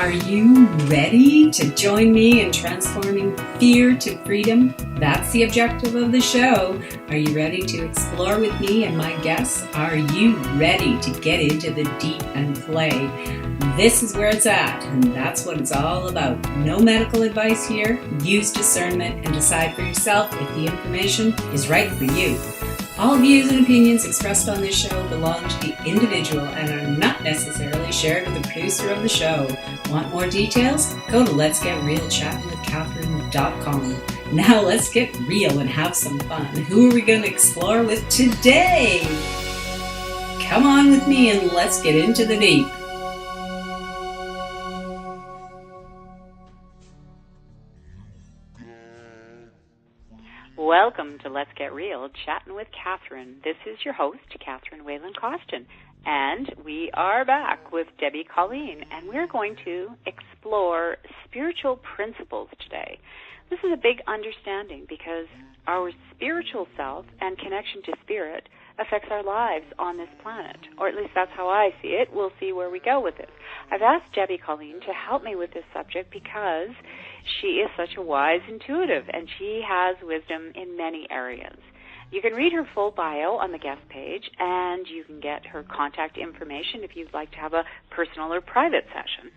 Are you ready to join me in transforming fear to freedom? That's the objective of the show. Are you ready to explore with me and my guests? Are you ready to get into the deep and play? This is where it's at, and that's what it's all about. No medical advice here. Use discernment and decide for yourself if the information is right for you. All views and opinions expressed on this show belong to the individual and are not necessarily shared with the producer of the show. Want more details? Go to letsgetrealchattingwithcatherine.com. Now let's get real and have some fun. Who are we going to explore with today? Come on with me and let's get into the deep. Welcome to Let's Get Real, Chatting with Catherine. This is your host, Catherine Whalen-Costin, and we are back with Debbie Colleen, and we're going to explore spiritual principles today. This is a big understanding because our spiritual self and connection to spirit affects our lives on this planet, or at least that's how I see it. We'll see where we go with this. I've asked Debbie Colleen to help me with this subject because she is such a wise intuitive, and she has wisdom in many areas. You can read her full bio on the guest page, and you can get her contact information if you'd like to have a personal or private session.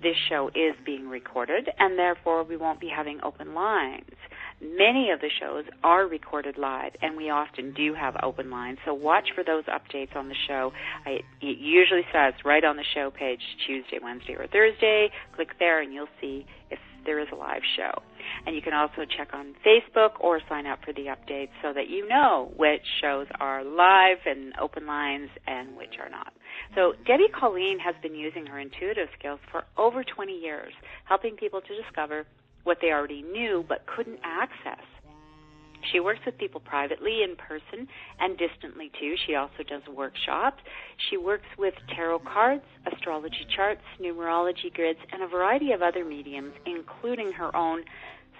This show is being recorded, and therefore we won't be having open lines. Many of the shows are recorded live, and we often do have open lines, so watch for those updates on the show. It usually says right on the show page, Tuesday, Wednesday, or Thursday. Click there, and you'll see if there is a live show. And you can also check on Facebook or sign up for the updates so that you know which shows are live and open lines and which are not. So Debbie Colleen has been using her intuitive skills for over 20 years, helping people to discover what they already knew but couldn't access. She works with people privately, in person, and distantly too. She also does workshops. She works with tarot cards, astrology charts, numerology grids, and a variety of other mediums, including her own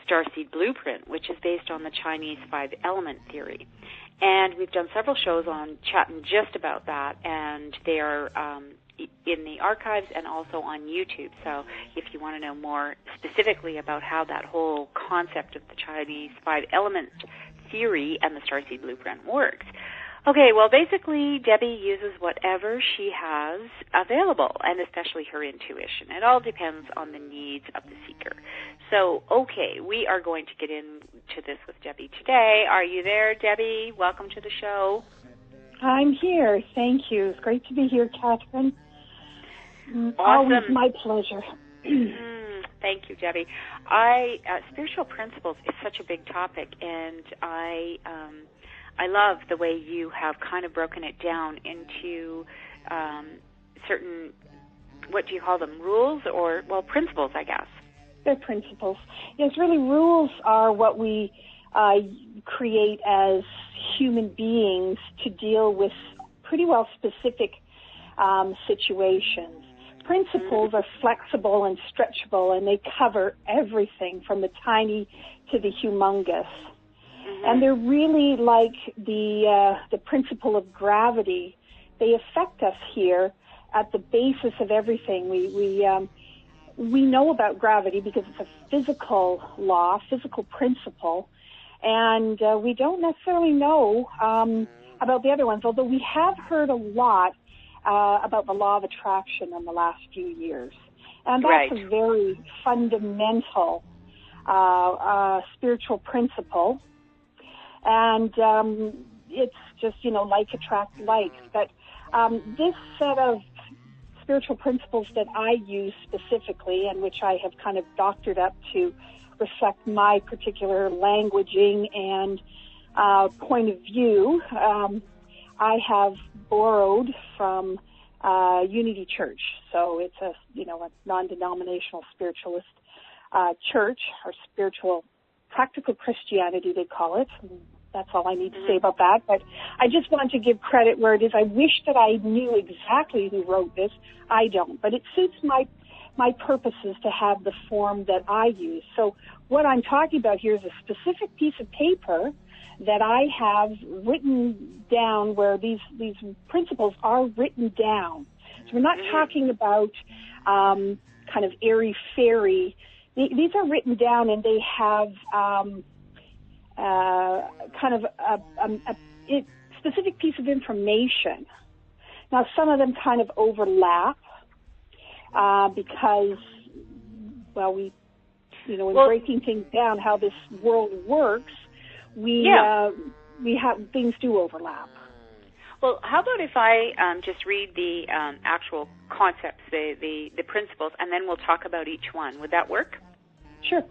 Starseed Blueprint, which is based on the Chinese 5-element theory. And we've done several shows on chatting just about that, and they are in the archives and also on YouTube. So if you want to know more specifically about how that whole concept of the Chinese 5-element theory and the Starseed Blueprint works. Okay, well, basically, Debbie uses whatever she has available, and especially her intuition. It all depends on the needs of the seeker. So, okay, we are going to get into this with Debbie today. Are you there, Debbie? Welcome to the show. I'm here. Thank you. It's great to be here, Catherine. Awesome. Always my pleasure. Thank you, Debbie. Spiritual principles is such a big topic, and I love the way you have kind of broken it down into certain, what do you call them, rules or, well, principles, I guess. They're principles. Yes, really, rules are what we create as human beings to deal with pretty well specific situations. Principles are flexible and stretchable, and they cover everything from the tiny to the humongous. And they're really like the principle of gravity. They affect us here at the basis of everything. We know about gravity because it's a physical law, physical principle, and we don't necessarily know about the other ones, although we have heard a lot about the law of attraction in the last few years. And that's a very fundamental spiritual principle. And it's just, like attract like. But this set of spiritual principles that I use specifically, and which I have kind of doctored up to reflect my particular languaging and point of view, I have borrowed from Unity Church. So it's a non-denominational spiritualist church, or spiritual practical Christianity, they call it. That's all I need to say about that. But I just want to give credit where it is. I wish that I knew exactly who wrote this. I don't. But it suits my purposes to have the form that I use. So what I'm talking about here is a specific piece of paper that I have written down where these principles are written down. So we're not talking about kind of airy-fairy. These are written down, and they have kind of a specific piece of information. Now, some of them kind of overlap because, well, in breaking things down, how this world works, we have things do overlap. Well, how about if I just read the actual concepts, the principles, and then we'll talk about each one. Would that work? Sure.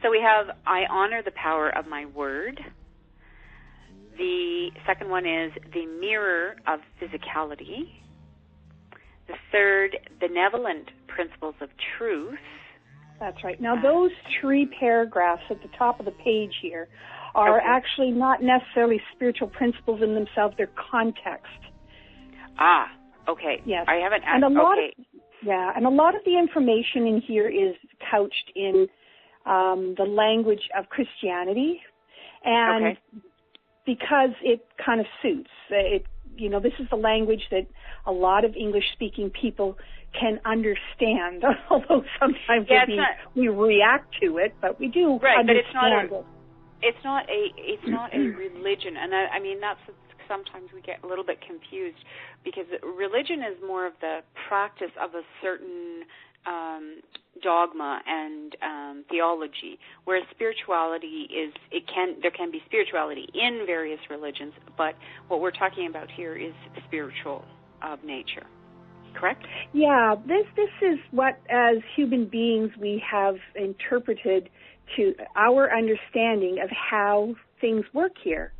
So we have, I honor the power of my word. The second one is the mirror of physicality. The third, benevolent principles of truth. That's right. Now, those 3 paragraphs at the top of the page here are actually not necessarily spiritual principles in themselves. They're context. Ah, okay. Yes. I haven't asked. And a lot of the information in here is couched in the language of Christianity, and because it kind of suits it. This is the language that a lot of English-speaking people can understand, although sometimes we react to it, but we do understand it. It's not a religion, and I mean that's sometimes we get a little bit confused because religion is more of the practice of a certain dogma and theology, whereas spirituality there can be spirituality in various religions, but what we're talking about here is spiritual of nature. Correct? Yeah, this is what, as human beings, we have interpreted to our understanding of how things work here,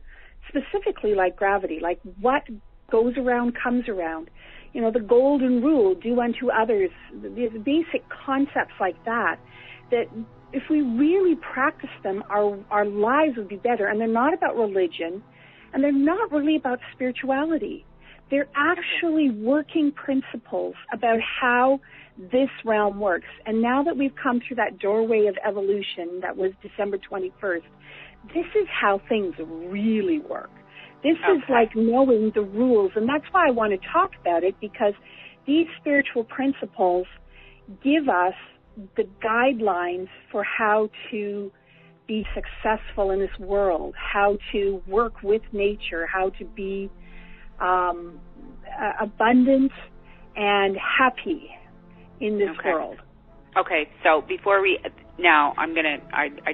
specifically like gravity, like what goes around comes around. The golden rule, do unto others, the basic concepts like that if we really practice them, our lives would be better. And they're not about religion, and they're not really about spirituality. They're actually working principles about how this realm works. And now that we've come through that doorway of evolution that was December 21st, this is how things really work. This is like knowing the rules, and that's why I want to talk about it, because these spiritual principles give us the guidelines for how to be successful in this world, how to work with nature, how to be abundant and happy in this world. Okay, so before I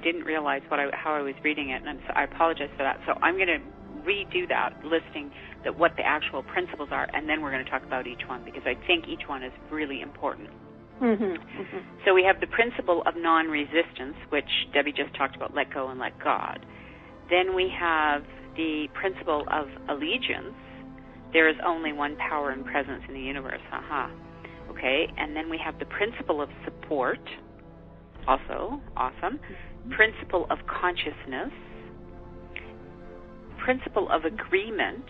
didn't realize how I was reading it, and I apologize for that. So I'm going to redo that, listing what the actual principles are, and then we're going to talk about each one, because I think each one is really important. Mm-hmm, mm-hmm. So we have the principle of non-resistance, which Debbie just talked about, let go and let God. Then we have the principle of allegiance. There is only one power and presence in the universe. Okay, and then we have the principle of support, also awesome. Mm-hmm. Principle of consciousness. Principle of agreement.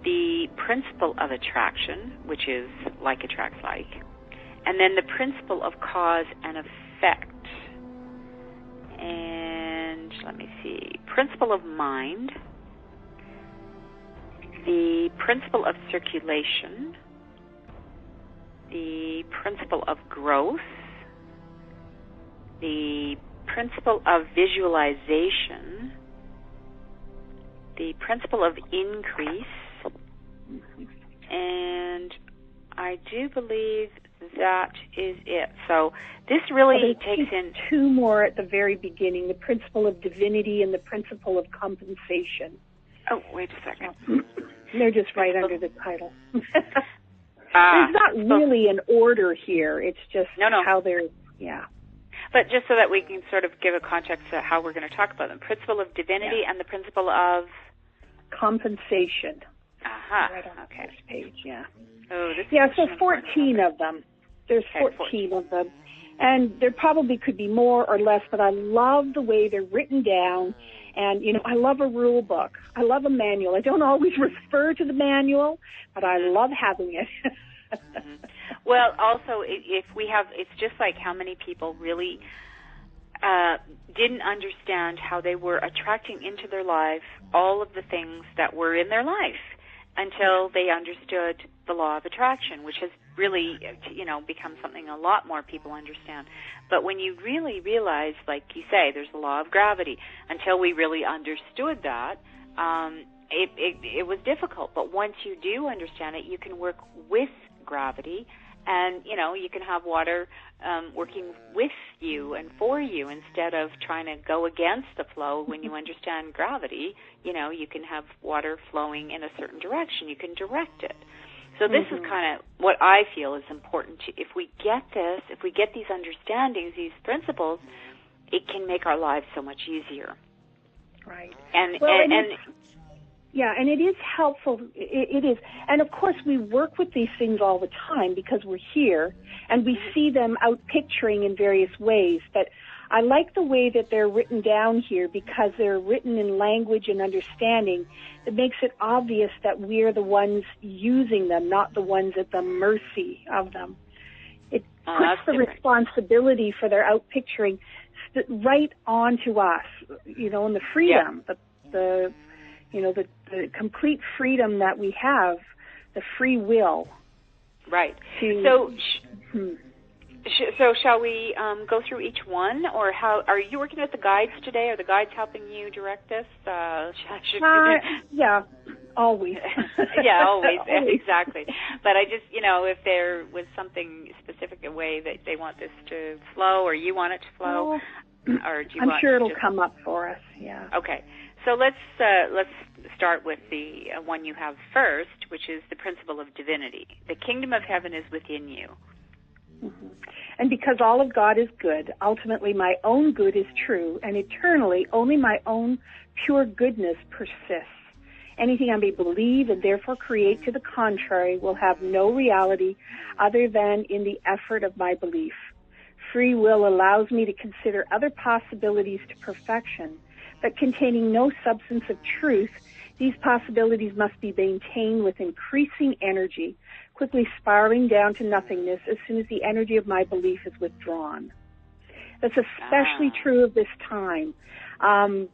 The principle of attraction, which is like attracts like. And then the principle of cause and effect. And let me see. Principle of mind. The principle of circulation. The principle of growth. The principle of visualization. The principle of increase. And I do believe that is it. So this really takes in 2 more at the very beginning, the principle of divinity and the principle of compensation. Oh, wait a second. They're just right under the title. There's not really an order here. It's just how they're, But just so that we can sort of give a context to how we're going to talk about them. Principle of divinity and the principle of compensation. Right on this page, Oh, so 14 of them. There's 14 of them. And there probably could be more or less, but I love the way they're written down. And, I love a rule book. I love a manual. I don't always refer to the manual, but I love having it. Well, also, it's just like how many people really didn't understand how they were attracting into their life all of the things that were in their life until they understood the law of attraction, which has really, become something a lot more people understand. But when you really realize, like you say, there's the law of gravity, until we really understood that, it was difficult. But once you do understand it, you can work with gravity, and, you can have water working with you and for you instead of trying to go against the flow. When you understand gravity, you can have water flowing in a certain direction. You can direct it. So this is kind of what I feel is important. If we get this, if we get these understandings, these principles, it can make our lives so much easier. Right. And it is helpful. It is. And, of course, we work with these things all the time because we're here, and we see them out picturing in various ways. But I like the way that they're written down here because they're written in language and understanding that makes it obvious that we're the ones using them, not the ones at the mercy of them. It puts the responsibility for their out picturing right onto us, and the freedom, the complete freedom that we have, the free will. Right. So shall we go through each one, or how are you working with the guides today? Are the guides helping you direct this? Yeah, always. Yeah, always. Exactly. But I just, if there was something specific, a way that they want this to flow, or you want it to flow, or do you I'm sure it'll come up for us. Yeah. Okay. So let's start with the one you have first, which is the principle of divinity. The kingdom of heaven is within you. Mm-hmm. And because all of God is good, ultimately my own good is true, and eternally only my own pure goodness persists. Anything I may believe and therefore create to the contrary will have no reality other than in the effort of my belief. Free will allows me to consider other possibilities to perfection, but containing no substance of truth, these possibilities must be maintained with increasing energy, quickly spiraling down to nothingness as soon as the energy of my belief is withdrawn. That's especially true of this time.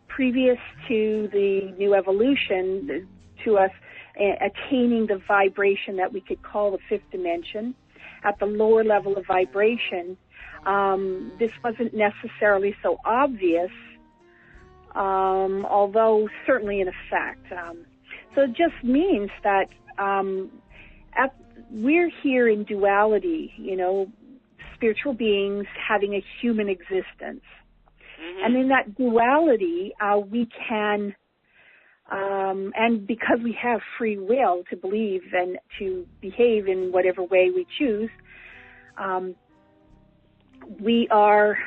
Previous to the new evolution, to us attaining the vibration that we could call the fifth dimension, at the lower level of vibration, this wasn't necessarily so obvious, although certainly in effect. So it just means that we're here in duality, spiritual beings having a human existence. Mm-hmm. And in that duality, we can, and because we have free will to believe and to behave in whatever way we choose, we are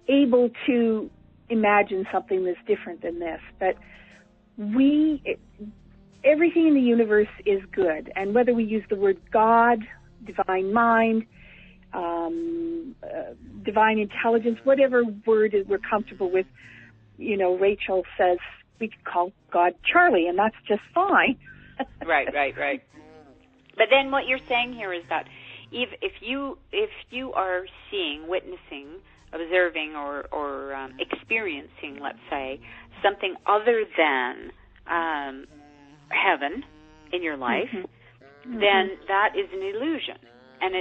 able to imagine something that's different than this. But everything in the universe is good. And whether we use the word God, divine mind, divine intelligence, whatever word we're comfortable with, Rachel says we could call God Charlie, and that's just fine. Right. But then what you're saying here is that if you are seeing, witnessing, observing, or experiencing, let's say, something other than heaven in your life, then that is an illusion, and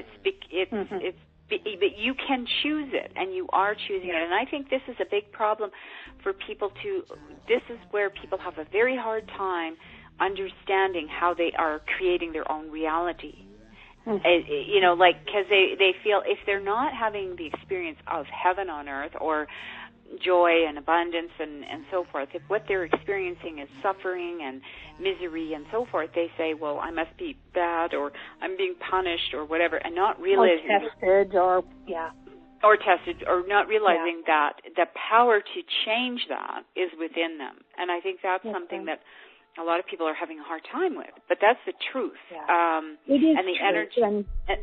but you can choose it, and you are choosing it. And I think this is a big problem for people this is where people have a very hard time understanding how they are creating their own reality. Because they feel if they're not having the experience of heaven on earth, or joy and abundance and so forth, if what they're experiencing is suffering and misery and so forth, they say, well, I must be bad, or I'm being punished, or whatever, and not realizing... Or tested, or not realizing that the power to change that is within them. And I think that's something that a lot of people are having a hard time with. But that's the truth. It is and the true. energy, and the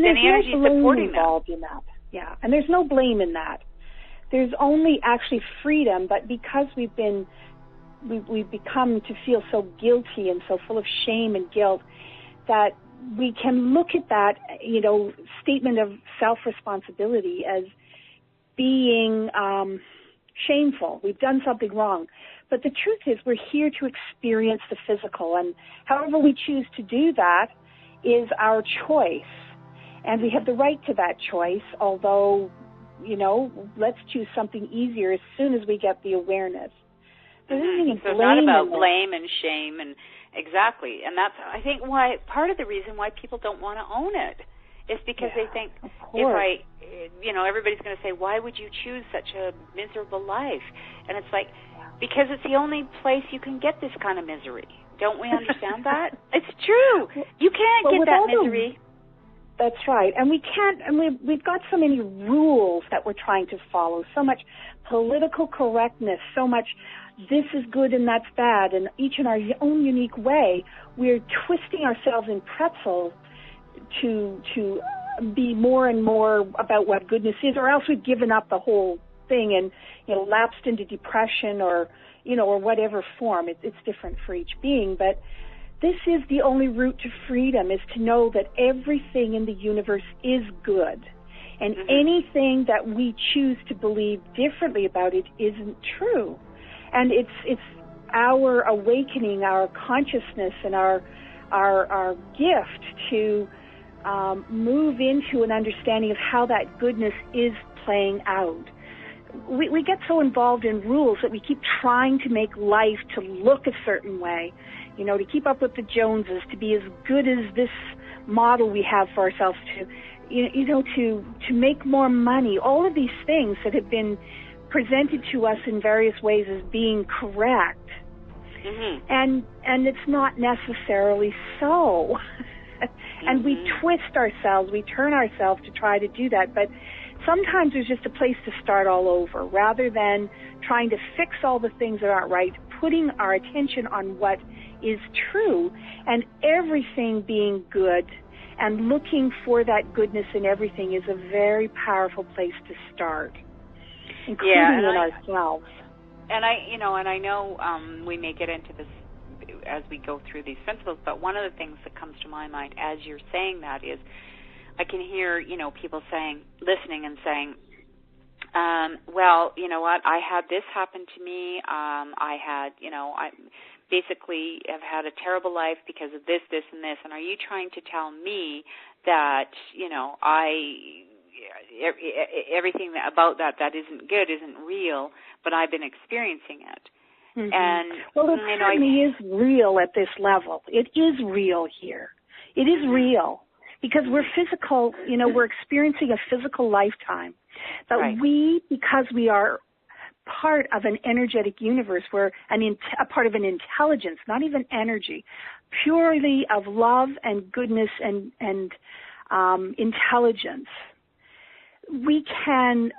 there's energy no blame supporting involved in that. Yeah, and there's no blame in that. There's only actually freedom, but because we've become to feel so guilty and so full of shame and guilt that we can look at that, statement of self-responsibility as being shameful. We've done something wrong. But the truth is we're here to experience the physical, and however we choose to do that is our choice. And we have the right to that choice, although, let's choose something easier as soon as we get the awareness. Mm-hmm. So it's not about blame and shame, and exactly. And that's, I think, why part of the reason why people don't want to own it is because they think, everybody's going to say, why would you choose such a miserable life? And it's like, because it's the only place you can get this kind of misery. Don't we understand that? It's true. You can't get that misery. That's right. And we can't, and we've got so many rules that we're trying to follow, so much political correctness, so much this is good and that's bad, and each in our own unique way, we're twisting ourselves in pretzels to be more and more about what goodness is, or else we've given up the whole thing and, lapsed into depression or whatever form. It's different for each being, but this is the only route to freedom, is to know that everything in the universe is good. And anything that we choose to believe differently about it isn't true. And it's our awakening, our consciousness, and our gift to move into an understanding of how that goodness is playing out. We get so involved in rules that we keep trying to make life to look a certain way, to keep up with the Joneses, to be as good as this model we have for ourselves, to make more money, all of these things that have been presented to us in various ways as being correct. And it's not necessarily so. And we twist ourselves, we turn ourselves to try to do that, but sometimes there's just a place to start all over, rather than trying to fix all the things that aren't right, putting our attention on what is true, and everything being good, and looking for that goodness in everything is a very powerful place to start, including in ourselves. And I know we may get into this as we go through these principles, but one of the things that comes to my mind as you're saying that is, I can hear, people listening and saying, well, you know what, I had this happen to me. I basically have had a terrible life because of this, this, and this. And are you trying to tell me that, everything about that isn't good, isn't real, but I've been experiencing it? And well, it certainly is real at this level. It is real here. It is real. Because we're physical, we're experiencing a physical lifetime. But because we are part of an energetic universe, we're a part of an intelligence, not even energy, purely of love and goodness and intelligence. We can,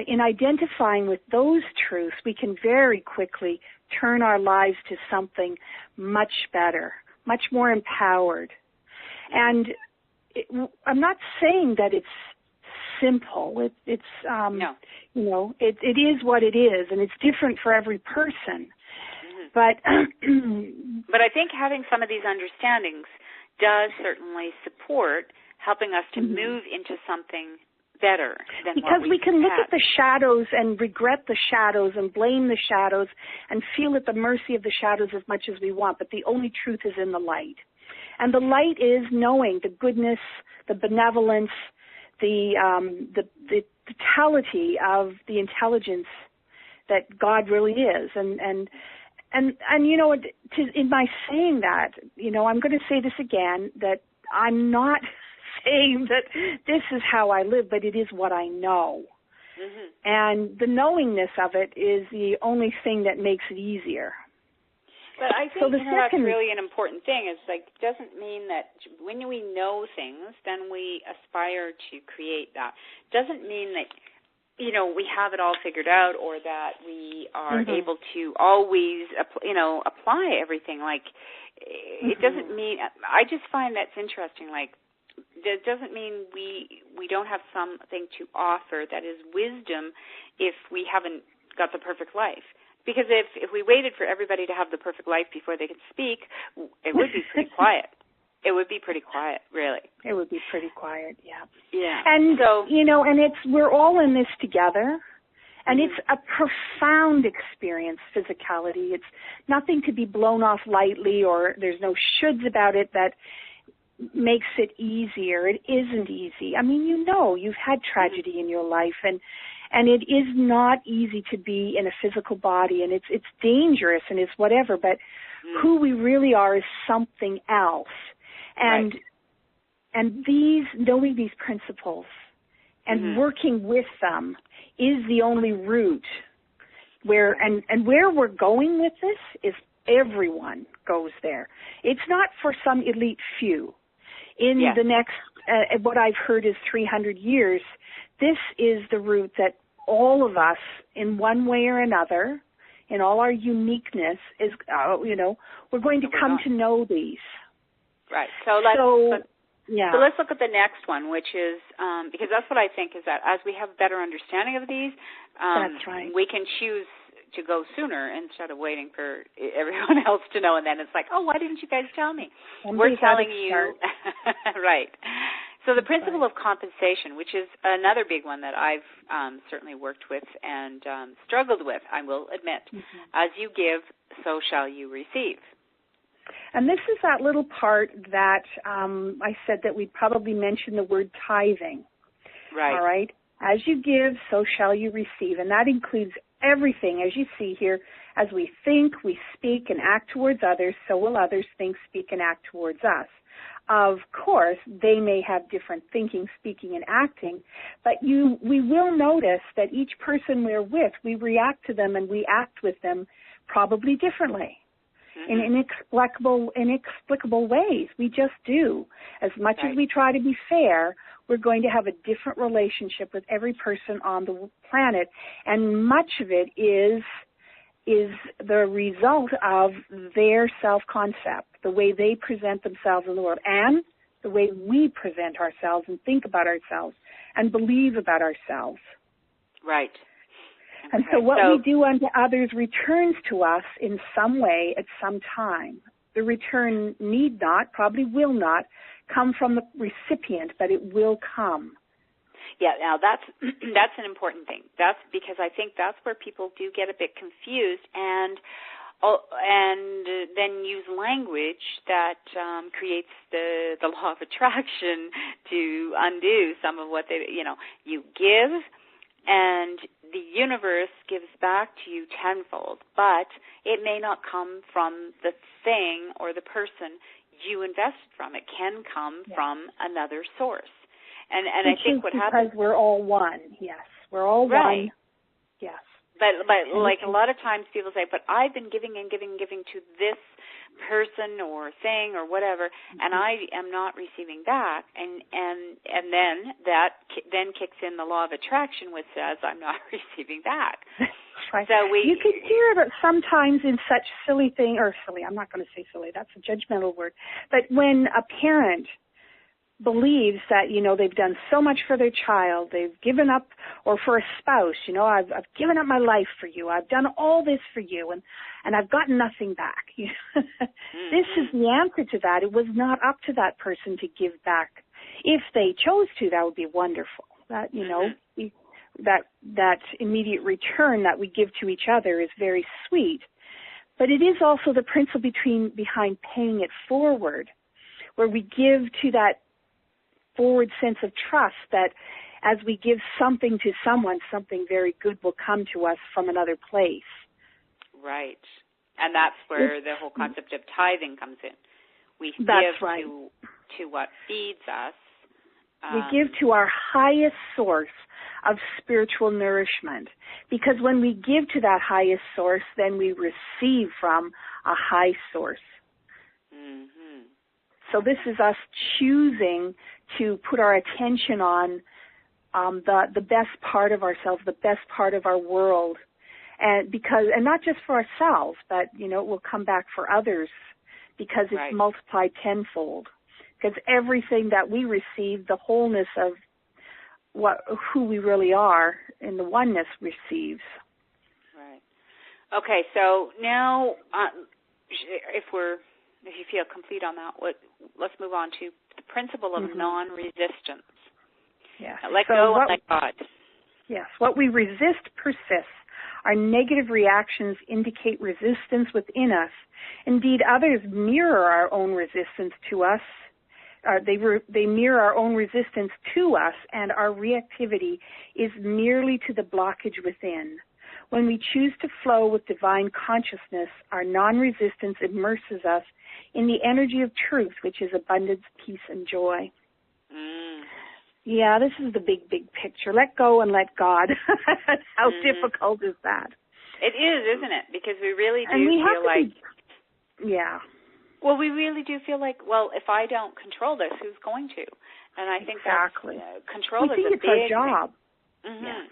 in identifying with those truths, we can very quickly turn our lives to something much better, much more empowered. And I'm not saying that it's simple. It's no. It is what it is, and it's different for every person. But but I think having some of these understandings does certainly support helping us to move into something better than because we can look at the shadows and regret the shadows and blame the shadows and feel at the mercy of the shadows as much as we want, but the only truth is in the light. And the light is knowing the goodness, the benevolence, the totality of the intelligence that God really is. And in my saying that, I'm going to say this again, that I'm not saying that this is how I live, but it is what I know. And the knowingness of it is the only thing that makes it easier. But I think that's really an important thing. It's doesn't mean that when we know things, then we aspire to create that. Doesn't mean that, we have it all figured out, or that we are able to always, apply everything. It doesn't mean, I just find that's interesting. That doesn't mean we don't have something to offer that is wisdom if we haven't got the perfect life. Because if we waited for everybody to have the perfect life before they could speak, it would be pretty quiet. It would be pretty quiet, really. It would be pretty quiet, yeah. Yeah. And, and we're all in this together. And it's a profound experience, physicality. It's nothing to be blown off lightly, or there's no shoulds about it, that makes it easier. It isn't easy. I mean, you've had tragedy in your life, and it is not easy to be in a physical body, and it's dangerous and it's whatever, but who we really are is something else. And knowing these principles and working with them is the only route where we're going with this is everyone goes there. It's not for some elite few. In the next, what I've heard is 300 years, this is the route that all of us, in one way or another, in all our uniqueness, is, we're going to come to know these. Right. So let's look at the next one, which is, because that's what I think is that as we have better understanding of these, that's right. we can choose to go sooner instead of waiting for everyone else to know. And then it's like, oh, why didn't you guys tell me? We're telling you. Right. So the principle of compensation, which is another big one that I've certainly worked with and struggled with, I will admit. As you give, so shall you receive. And this is that little part that I said that we'd probably mention the word tithing. Right. All right? As you give, so shall you receive. And that includes everything, as you see here. As we think, we speak, and act towards others, so will others think, speak, and act towards us. Of course, they may have different thinking, speaking, and acting, but we will notice that each person we're with, we react to them and we act with them probably differently. In inexplicable ways. We just do. As much as we try to be fair, we're going to have a different relationship with every person on the planet, and much of it is the result of their self-concept, the way they present themselves in the world, and the way we present ourselves and think about ourselves and believe about ourselves. Right. And so what we do unto others returns to us in some way at some time. The return need not, probably will not, come from the recipient, but it will come. Yeah, now that's an important thing. That's because I think that's where people do get a bit confused and then use language that creates the law of attraction to undo some of what you give, and the universe gives back to you tenfold, but it may not come from the thing or the person you invested from. It can come from another source. And I think what happens... because we're all one, yes. We're all one, yes. But like a lot of times people say, but I've been giving and giving to this person or thing or whatever, and I am not receiving back, and then that kicks in the law of attraction, which says I'm not receiving back. Right. So you can hear it sometimes in such silly, I'm not going to say silly, that's a judgmental word, but when a parent believes that, they've done so much for their child, they've given up, or for a spouse, I've given up my life for you, I've done all this for you, and I've gotten nothing back. This is the answer to that. It was not up to that person to give back. If they chose to, that would be wonderful. That, that immediate return that we give to each other is very sweet. But it is also the principle behind paying it forward, where we give to that forward sense of trust that as we give something to someone, something very good will come to us from another place. Right. And that's where the whole concept of tithing comes in. We give to what feeds us. We give to our highest source of spiritual nourishment. Because when we give to that highest source, then we receive from a high source. Mm-hmm. So this is us choosing to put our attention on the best part of ourselves, the best part of our world, and not just for ourselves, but it will come back for others because it's multiplied tenfold. Because everything that we receive, the wholeness of who we really are in the oneness receives. Right. Okay, so now if you feel complete on that, let's move on to the principle of non-resistance. Yes. Let go and let God. Yes. What we resist persists. Our negative reactions indicate resistance within us. Indeed, others mirror our own resistance to us. they mirror our own resistance to us, and our reactivity is merely to the blockage within. When we choose to flow with divine consciousness, our non-resistance immerses us in the energy of truth, which is abundance, peace, and joy. Yeah, this is the big, big picture. Let go and let God. How difficult is that? It is, isn't it? Because we really do feel like... Yeah. Well, we really do feel like, well, if I don't control this, who's going to? And I think exactly. Control we is think a it's big our job. Mm-hmm. Yeah.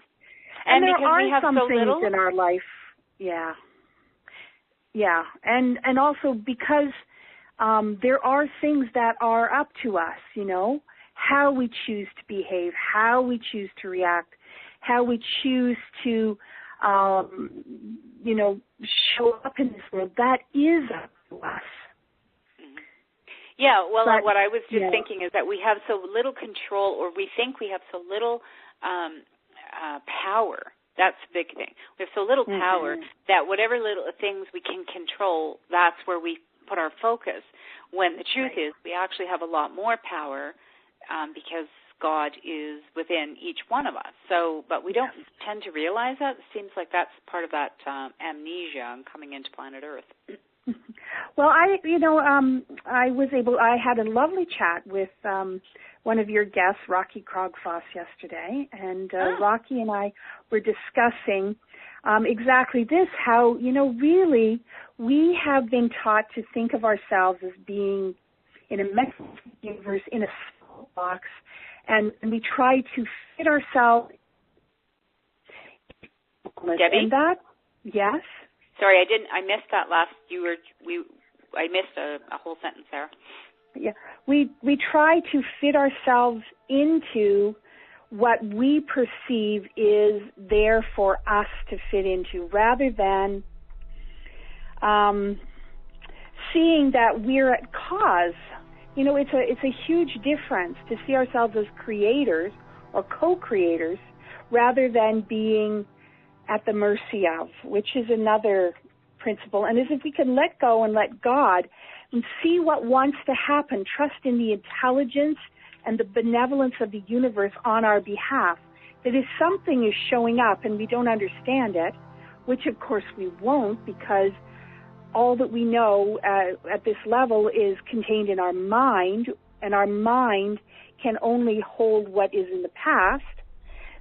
And there because are we have some so things little in our life. Yeah. Yeah. And also because there are things that are up to us, you know, how we choose to behave, how we choose to react, how we choose to, you know, show up in this world. That is up to us. Yeah, well, but, what I was just thinking is that we have so little control, or we think we have so little power. That's the big thing. We have so little power that whatever little things we can control, that's where we put our focus. When the truth is, we actually have a lot more power because God is within each one of us. So, but we don't tend to realize that. It seems like that's part of that amnesia on coming into planet Earth. Well, I had a lovely chat with one of your guests, Rocky Krogfoss, yesterday, and Rocky and I were discussing exactly this, how, you know, really we have been taught to think of ourselves as being in a mental universe, in a small box, and we try to fit ourselves. Debbie? And that, yes? Sorry, I missed that last. I missed a whole sentence there. Yeah, we try to fit ourselves into what we perceive is there for us to fit into, rather than seeing that we're at cause. You know, it's a huge difference to see ourselves as creators or co-creators, rather than being at the mercy of, which is another principle. And as if we can let go and let God and see what wants to happen, trust in the intelligence and the benevolence of the universe on our behalf, that if something is showing up and we don't understand it, which of course we won't, because all that we know at this level is contained in our mind, and our mind can only hold what is in the past,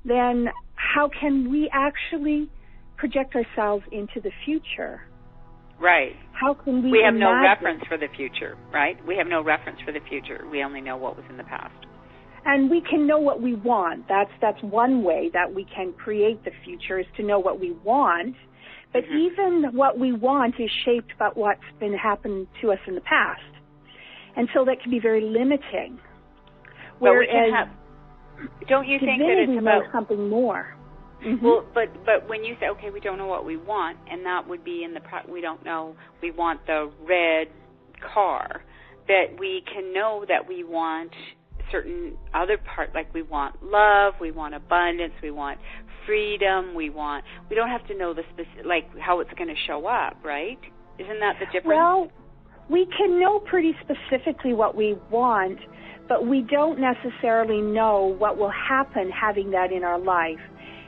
then how can we actually project ourselves into the future? Right. How can we have imagine? No reference for the future, right? We have no reference for the future. We only know what was in the past. And we can know what we want. That's one way that we can create the future, is to know what we want. But even what we want is shaped by what's been happened to us in the past. And so that can be very limiting. But we can have, don't you think that it's about something more? Well, but when you say, okay, we don't know what we want, and that would be we don't know, we want the red car, that we can know that we want certain other part, like we want love, we want abundance, we want freedom, we don't have to know the specific, like how it's going to show up, right? Isn't that the difference? Well, we can know pretty specifically what we want, but we don't necessarily know what will happen having that in our life.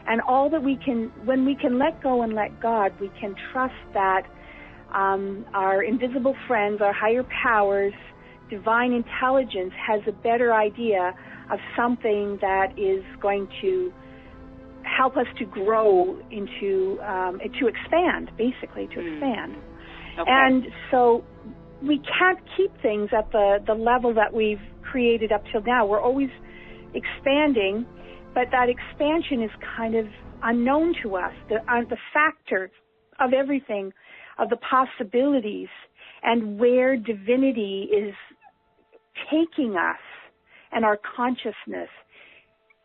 And all that when we can let go and let God, we can trust that our invisible friends, our higher powers, divine intelligence has a better idea of something that is going to help us to grow into, to expand, basically, to expand. Okay. And so we can't keep things at the level that we've created up till now. We're always expanding, but that expansion is kind of unknown to us. The factors of everything, of the possibilities, and where divinity is taking us and our consciousness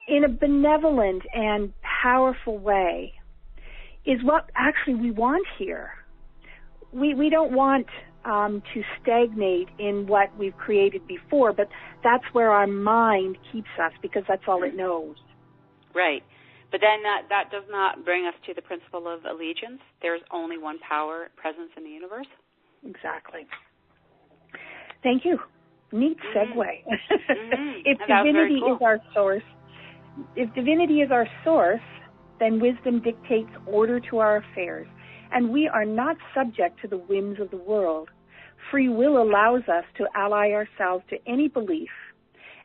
in a benevolent and powerful way is what actually we want here. We don't want to stagnate in what we've created before, but that's where our mind keeps us, because that's all it knows. Right. But then that does not bring us to the principle of allegiance. There's only one power presence in the universe. Exactly. Thank you. Neat segue. Mm-hmm. If divinity is our source, then wisdom dictates order to our affairs, and we are not subject to the whims of the world. Free will allows us to ally ourselves to any belief,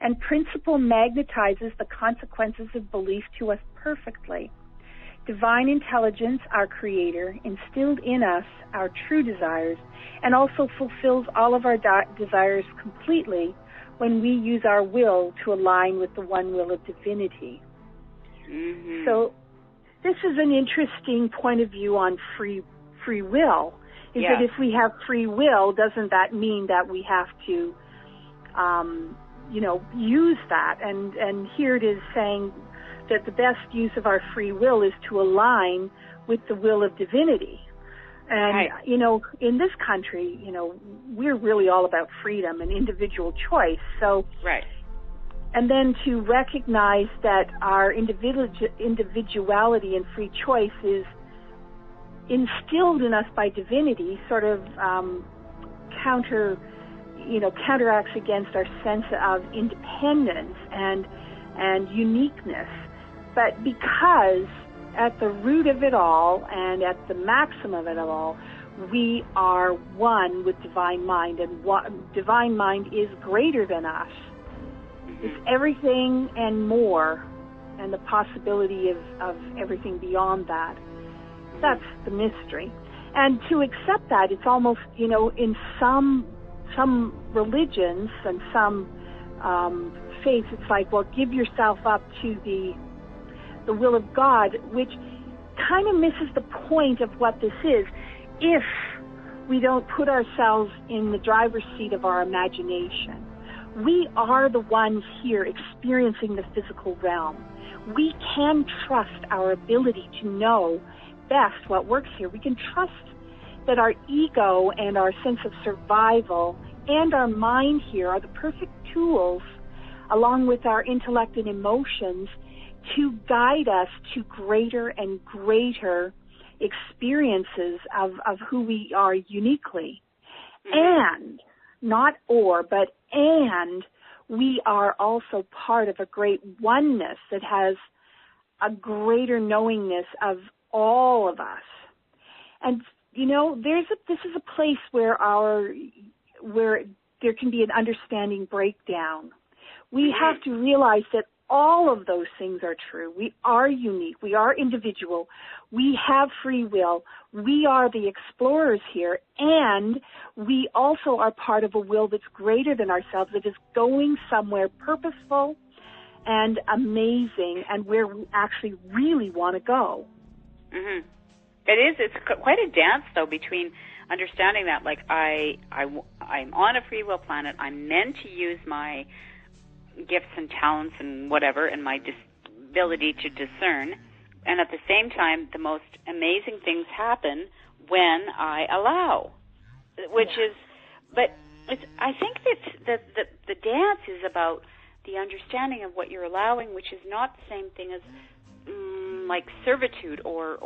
and principle magnetizes the consequences of belief to us perfectly. Divine intelligence, our Creator, instilled in us our true desires and also fulfills all of our desires completely when we use our will to align with the one will of divinity. Mm-hmm. So this is an interesting point of view on free will, is that if we have free will, doesn't that mean that we have to, use that? And here it is saying that the best use of our free will is to align with the will of divinity. And, right. In this country, we're really all about freedom and individual choice. So, right. And then to recognize that our individuality and free choice is instilled in us by divinity, sort of counteracts against our sense of independence and uniqueness. But because at the root of it all and at the maximum of it all, we are one with divine mind, and divine mind is greater than us. Mm-hmm. It's everything and more, and the possibility of everything beyond that. Mm-hmm. That's the mystery. And to accept that, it's almost, in some religions and some faiths, it's like, well, give yourself up to the will of God, which kind of misses the point of what this is if we don't put ourselves in the driver's seat of our imagination. We are the ones here experiencing the physical realm. We can trust our ability to know best what works here. We can trust that our ego and our sense of survival and our mind here are the perfect tools, along with our intellect and emotions, to guide us to greater and greater experiences of who we are uniquely. Mm-hmm. And we are also part of a great oneness that has a greater knowingness of all of us. And, this is a place where there can be an understanding breakdown. We have to realize that all of those things are true. We are unique. We are individual. We have free will. We are the explorers here. And we also are part of a will that's greater than ourselves, that is going somewhere purposeful and amazing and where we actually really want to go. Mm-hmm. It is. It's quite a dance, though, between understanding that, like, I'm on a free will planet. I'm meant to use my gifts and talents and whatever, and my ability to discern. And at the same time, the most amazing things happen when I allow, I think that the dance is about the understanding of what you're allowing, which is not the same thing as like servitude or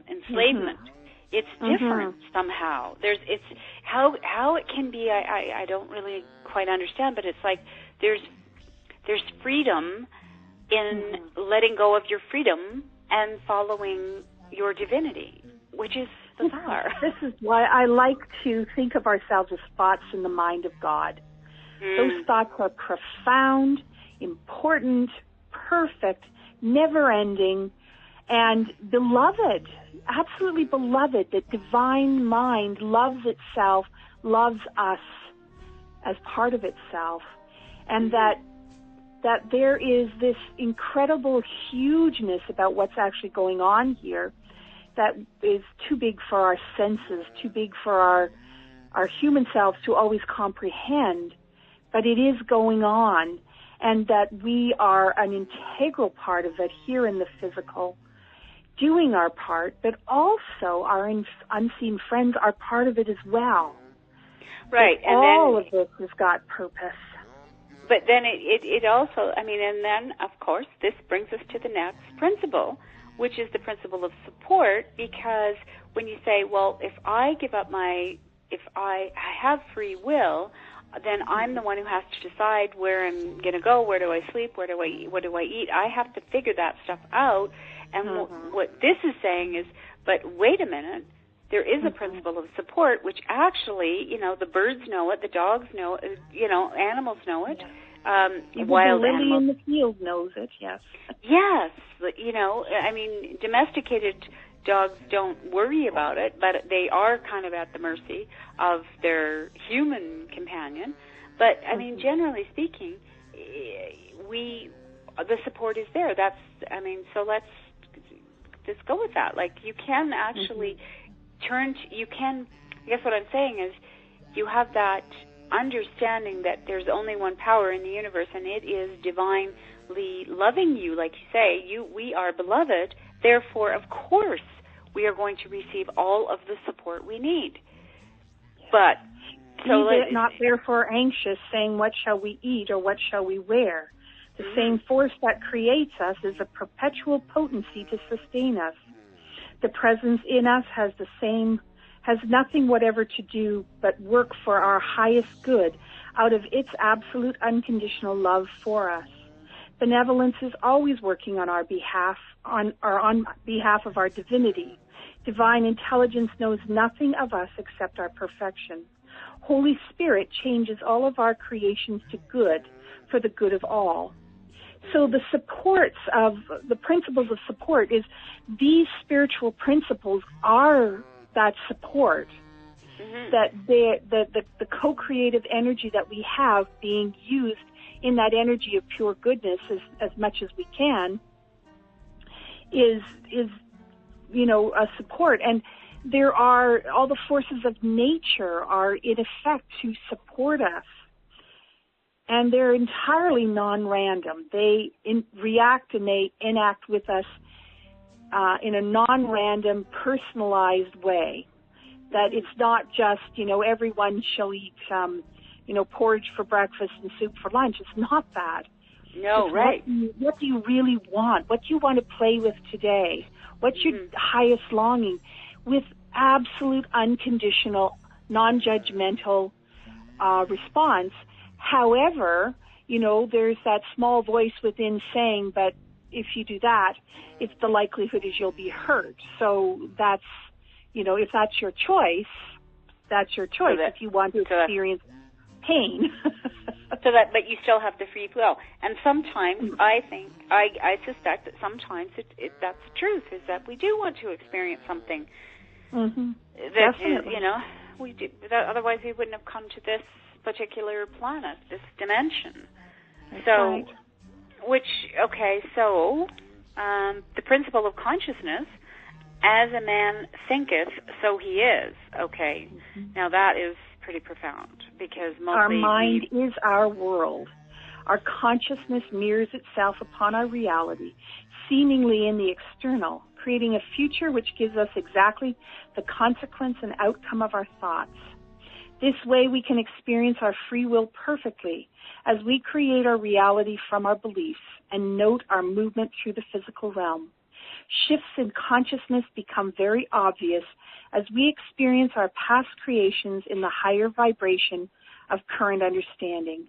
enslavement. Mm-hmm. It's different somehow. It's how it can be. I don't really quite understand, but it's like there's freedom in letting go of your freedom and following your divinity, which is bizarre. This is why I like to think of ourselves as thoughts in the mind of God. Those thoughts are profound, important, perfect, never-ending, and beloved, absolutely beloved, that divine mind loves itself, loves us as part of itself, and that there is this incredible hugeness about what's actually going on here that is too big for our senses, too big for our human selves to always comprehend, but it is going on, and that we are an integral part of it here in the physical, doing our part, but also our unseen friends are part of it as well. Right. And all of this has got purpose. But then it also, and then, of course, this brings us to the next principle, which is the principle of support, because when you say, well, if I have free will, then I'm the one who has to decide where I'm going to go, where do I sleep, where do I eat, what do I eat. I have to figure that stuff out. And what this is saying is, but wait a minute, there is a principle of support, which actually, the birds know it, the dogs know it, animals know it. Wild the lily in the field knows it, yes. Yes, domesticated dogs don't worry about it, but they are kind of at the mercy of their human companion. But, generally speaking, the support is there. So let's just go with that. Like, you can actually I guess what I'm saying is, you have that understanding that there's only one power in the universe, and it is divinely loving you, like you say. We are beloved, therefore, of course, we are going to receive all of the support we need. But not therefore anxious, saying, what shall we eat or what shall we wear? The same force that creates us is a perpetual potency to sustain us. The presence in us has nothing whatever to do but work for our highest good out of its absolute unconditional love for us. Benevolence is always working on our behalf, on behalf of our divinity. Divine intelligence knows nothing of us except our perfection. Holy Spirit changes all of our creations to good for the good of all. So the principles of support is these spiritual principles are that support, that the co-creative energy that we have being used in that energy of pure goodness as much as we can is a support. And there are all the forces of nature are in effect to support us. And they're entirely non-random. They react and they enact with us in a non-random, personalized way. That it's not just, everyone shall eat, porridge for breakfast and soup for lunch. It's not that. No, right. What do you really want? What do you want to play with today? What's your highest longing? With absolute, unconditional, non-judgmental response. However, there's that small voice within saying, but if you do that, it's the likelihood is you'll be hurt. So that's, if that's your choice, that's your choice. If you want to experience pain. But you still have the free will. And sometimes I suspect that sometimes that's the truth, is that we do want to experience something that Definitely. we do. Otherwise we wouldn't have come to this particular planet, this dimension. That's so, right. The principle of consciousness, as a man thinketh, so he is. Okay, now that is pretty profound, because mostly our mind is our world. Our consciousness mirrors itself upon our reality, seemingly in the external, creating a future which gives us exactly the consequence and outcome of our thoughts. This way we can experience our free will perfectly as we create our reality from our beliefs and note our movement through the physical realm. Shifts in consciousness become very obvious as we experience our past creations in the higher vibration of current understanding.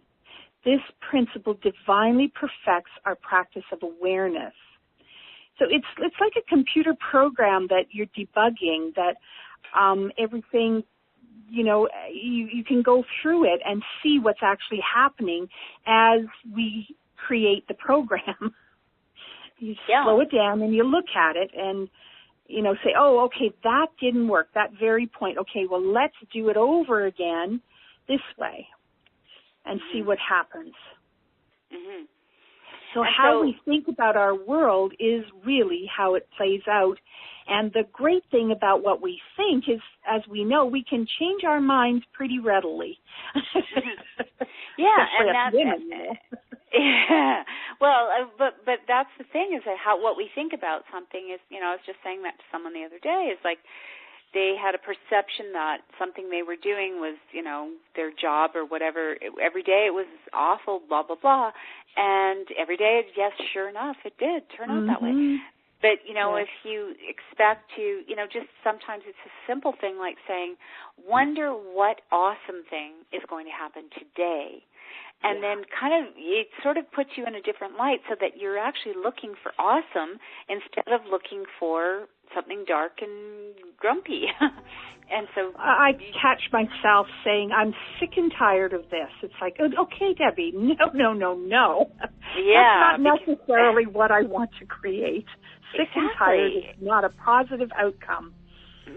This principle divinely perfects our practice of awareness. So it's like a computer program that you're debugging, that everything, you can go through it and see what's actually happening as we create the program. You slow it down and you look at it and, say, oh, okay, that didn't work, that very point. Okay, well, let's do it over again this way and see what happens. Mm-hmm. So how we think about our world is really how it plays out. And the great thing about what we think is, as we know, we can change our minds pretty readily. Yeah, and that's women, yeah. Well, but that's the thing, is that what we think about something is, I was just saying that to someone the other day, is like they had a perception that something they were doing was, their job or whatever. Every day it was awful, blah, blah, blah. And every day, yes, sure enough, it did turn out that way. But, if you expect to, just sometimes it's a simple thing like saying, wonder what awesome thing is going to happen today. And then it sort of puts you in a different light so that you're actually looking for awesome instead of looking for something dark and grumpy. And so I catch myself saying, I'm sick and tired of this. It's like, okay, Debbie, no. Yeah. That's not necessarily what I want to create. Sick and tired is not a positive outcome.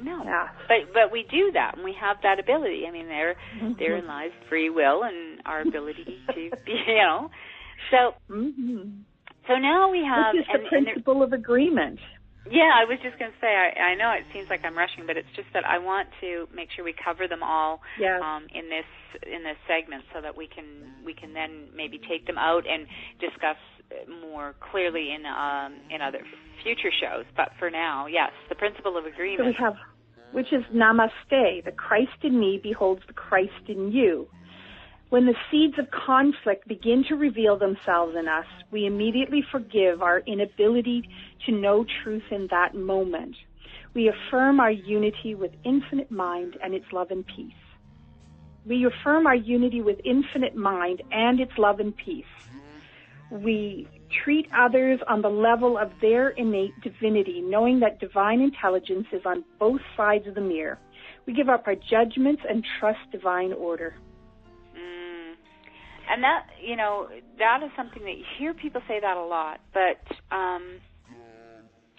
No. Yeah. But we do that, and we have that ability. I mean, therein lies free will and our ability to be, So, so now we have... Which is the principle of agreement. Yeah, I was just going to say, I know it seems like I'm rushing, but it's just that I want to make sure we cover them all in this segment so that we can then maybe take them out and discuss more clearly in other future shows. But for now, yes, the principle of agreement. So we have, which is namaste, the Christ in me beholds the Christ in you. When the seeds of conflict begin to reveal themselves in us, we immediately forgive our inability to know truth in that moment. We affirm our unity with infinite mind and its love and peace. We affirm our unity with infinite mind and its love and peace. We treat others on the level of their innate divinity, knowing that divine intelligence is on both sides of the mirror. We give up our judgments and trust divine order. And that, that is something that you hear people say that a lot, but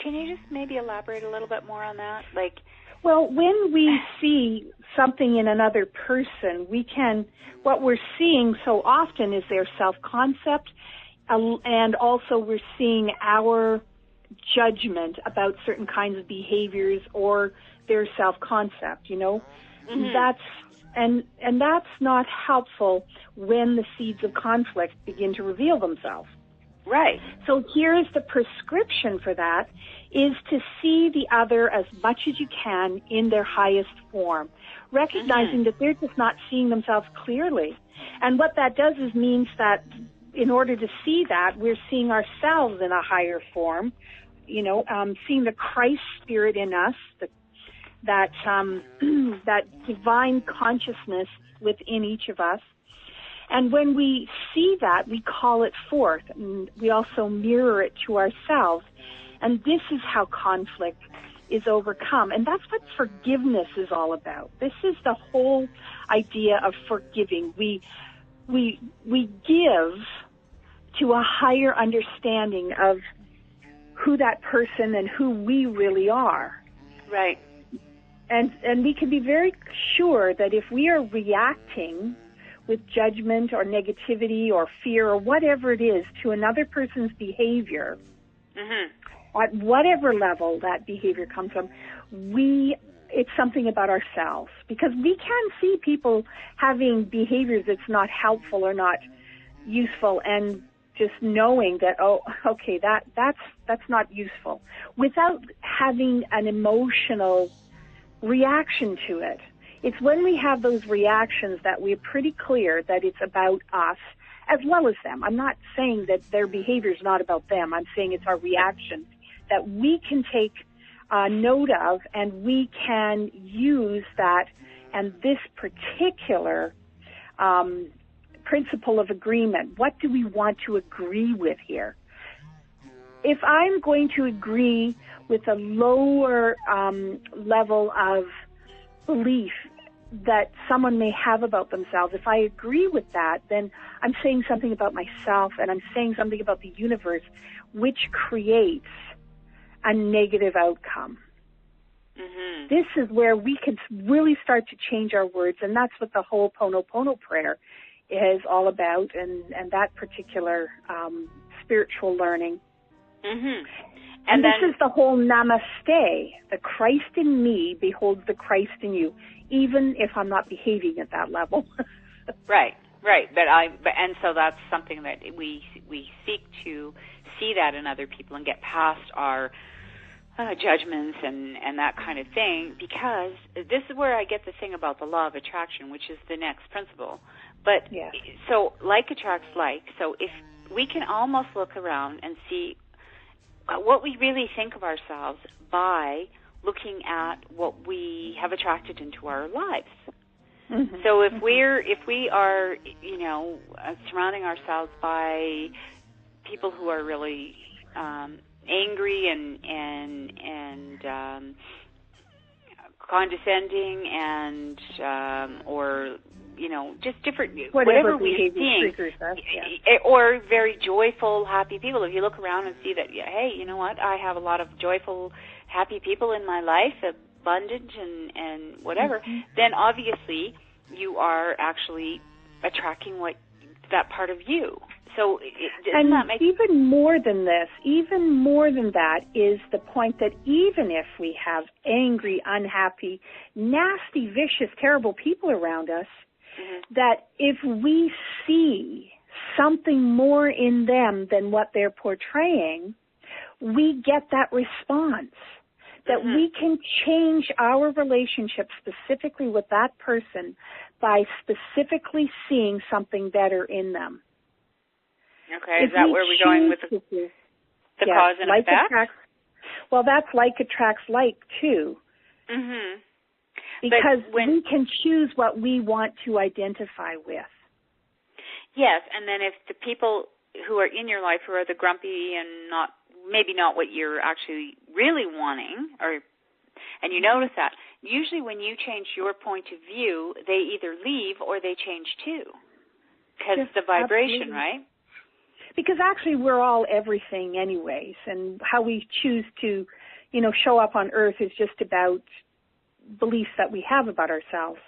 can you just maybe elaborate a little bit more on that? Well, when we see something in another person, what we're seeing so often is their self-concept, and also we're seeing our judgment about certain kinds of behaviors or their self-concept, And that's not helpful when the seeds of conflict begin to reveal themselves. Right. So here's the prescription for that, is to see the other as much as you can in their highest form, recognizing that they're just not seeing themselves clearly. And what that does is means that in order to see that, we're seeing ourselves in a higher form, seeing the Christ spirit in us, that divine consciousness within each of us. And when we see that, we call it forth, and we also mirror it to ourselves. And this is how conflict is overcome. And that's what forgiveness is all about. This is the whole idea of forgiving. We give to a higher understanding of who that person and who we really are. Right. And we can be very sure that if we are reacting with judgment or negativity or fear or whatever it is to another person's behavior, at whatever level that behavior comes from, it's something about ourselves. Because we can see people having behaviors that's not helpful or not useful, and just knowing that, that's not useful, without having an emotional reaction to it. It's when we have those reactions that we're pretty clear that it's about us as well as them. I'm not saying that their behavior is not about them. I'm saying it's our reaction that we can take note of, and we can use that and this particular principle of agreement. What do we want to agree with here? If I'm going to agree with a lower level of belief that someone may have about themselves, if I agree with that, then I'm saying something about myself, and I'm saying something about the universe, which creates a negative outcome. This is where we can really start to change our words, and that's what the whole Ho'oponopono prayer is all about, and that particular spiritual learning. And this is the whole namaste. The Christ in me beholds the Christ in you, even if I'm not behaving at that level. Right. And so that's something that we seek to see that in other people and get past our judgments and that kind of thing, because this is where I get the thing about the law of attraction, which is the next principle. But so like attracts like. So if we can almost look around and see what we really think of ourselves by looking at what we have attracted into our lives. Mm-hmm. So if we are, you know, surrounding ourselves by people who are really angry and condescending and or you know, just different whatever we're seeing, or very joyful, happy people. If you look around and see that, hey, you know what, I have a lot of joyful, happy people in my life, abundant and whatever, mm-hmm. then obviously you are actually attracting that part of you. So and that make even more than this, even more than that is the point that even if we have angry, unhappy, nasty, vicious, terrible people around us, mm-hmm. that if we see something more in them than what they're portraying, we get that response. That mm-hmm. we can change our relationship specifically with that person by specifically seeing something better in them. Okay, is that where we're going with the cause and like effect? Well, that's like attracts like, too. Mm-hmm. Because we can choose what we want to identify with. Yes, and then if the people who are in your life who are the grumpy and maybe not what you're actually really wanting, and you notice that, usually when you change your point of view, they either leave or they change too. Because the vibration, absolutely. Right? Because actually we're all everything anyways, and how we choose to, you know, show up on Earth is just about beliefs that we have about ourselves.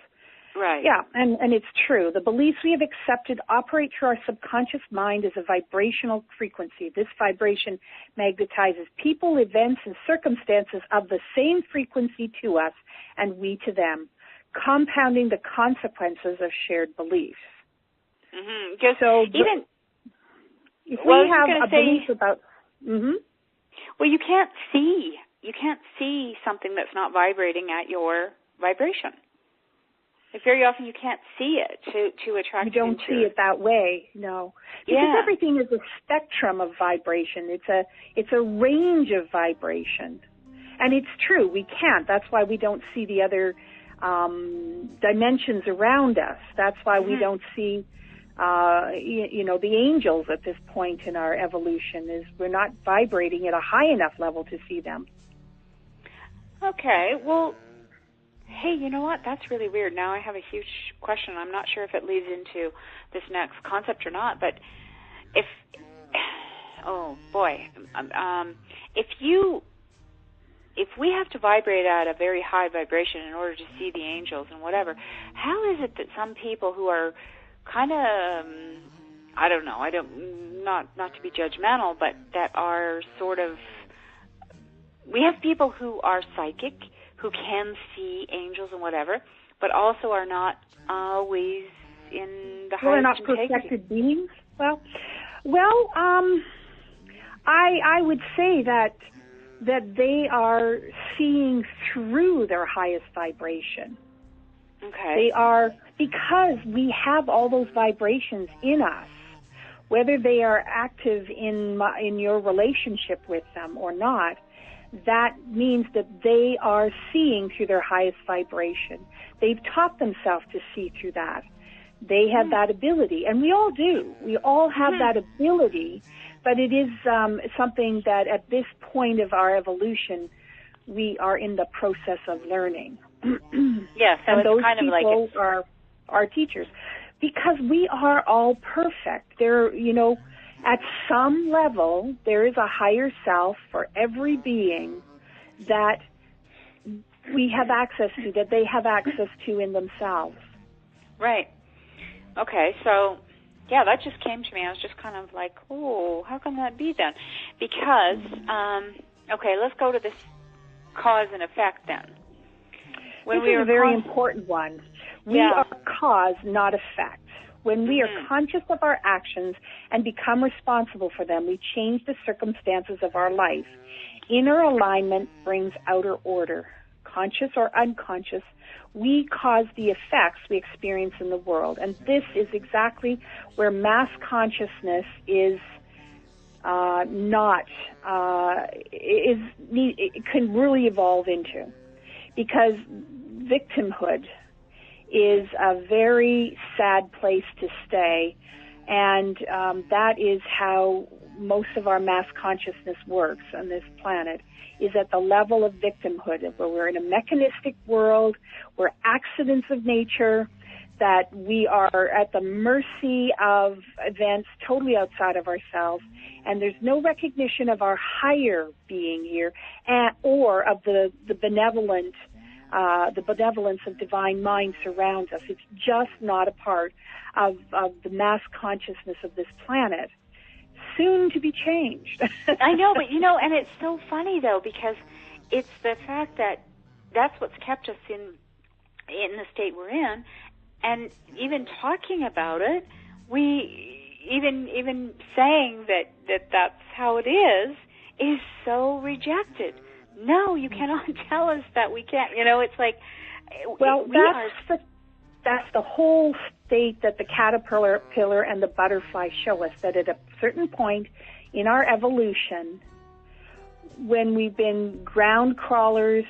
Right. Yeah, and it's true. The beliefs we have accepted operate through our subconscious mind as a vibrational frequency. This vibration magnetizes people, events, and circumstances of the same frequency to us and we to them, compounding the consequences of shared beliefs. Mm-hmm. So if we have a belief about... Mm-hmm. Well, you can't see something that's not vibrating at your vibration. Like very often you can't see it to attract. You don't see it that way, no. Because everything is a spectrum of vibration. It's a range of vibration. And it's true, we can't. That's why we don't see the other dimensions around us. That's why we don't see the angels at this point in our evolution, is we're not vibrating at a high enough level to see them. Okay, well, hey, you know what? That's really weird. Now I have a huge question. I'm not sure if it leads into this next concept or not, but if we have to vibrate at a very high vibration in order to see the angels and whatever, how is it that some people who are kind of, I don't know, not to be judgmental, but that are sort of, we have people who are psychic, who can see angels and whatever, but also are not always in the highest integrity. They're not perfected beings? Well, I would say that they are seeing through their highest vibration. Okay. They are, because we have all those vibrations in us, whether they are active in your relationship with them or not, that means that they are seeing through their highest vibration. They've taught themselves to see through that. They have that ability, and we all do. We all have that ability, but it is something that at this point of our evolution, we are in the process of learning. Yes, so and those kind of people are our teachers, because we are all perfect. There, you know, at some level, there is a higher self for every being that we have access to, that they have access to in themselves. Right. Okay, so, yeah, that just came to me. I was just kind of like, oh, how can that be then? Because, okay, let's go to this cause and effect then. This is a very important one. We are cause, not effect. When we are conscious of our actions and become responsible for them, we change the circumstances of our life. Inner alignment brings outer order. Conscious or unconscious, we cause the effects we experience in the world. And this is exactly where mass consciousness is it can really evolve into, because victimhood is a very sad place to stay, and that is how most of our mass consciousness works on this planet, is at the level of victimhood, where we're in a mechanistic world, we're accidents of nature, that we are at the mercy of events totally outside of ourselves, and there's no recognition of our higher being here, or of the benevolence of divine mind surrounds us. It's just not a part of the mass consciousness of this planet. Soon to be changed. I know, but and it's so funny though, because it's the fact that that's what's kept us in the state we're in, and even talking about it, we even saying that that's how it is so rejected. No, you cannot tell us that we can't. It's like, well, that's the whole state that the caterpillar and the butterfly show us, that at a certain point in our evolution, when we've been ground crawlers,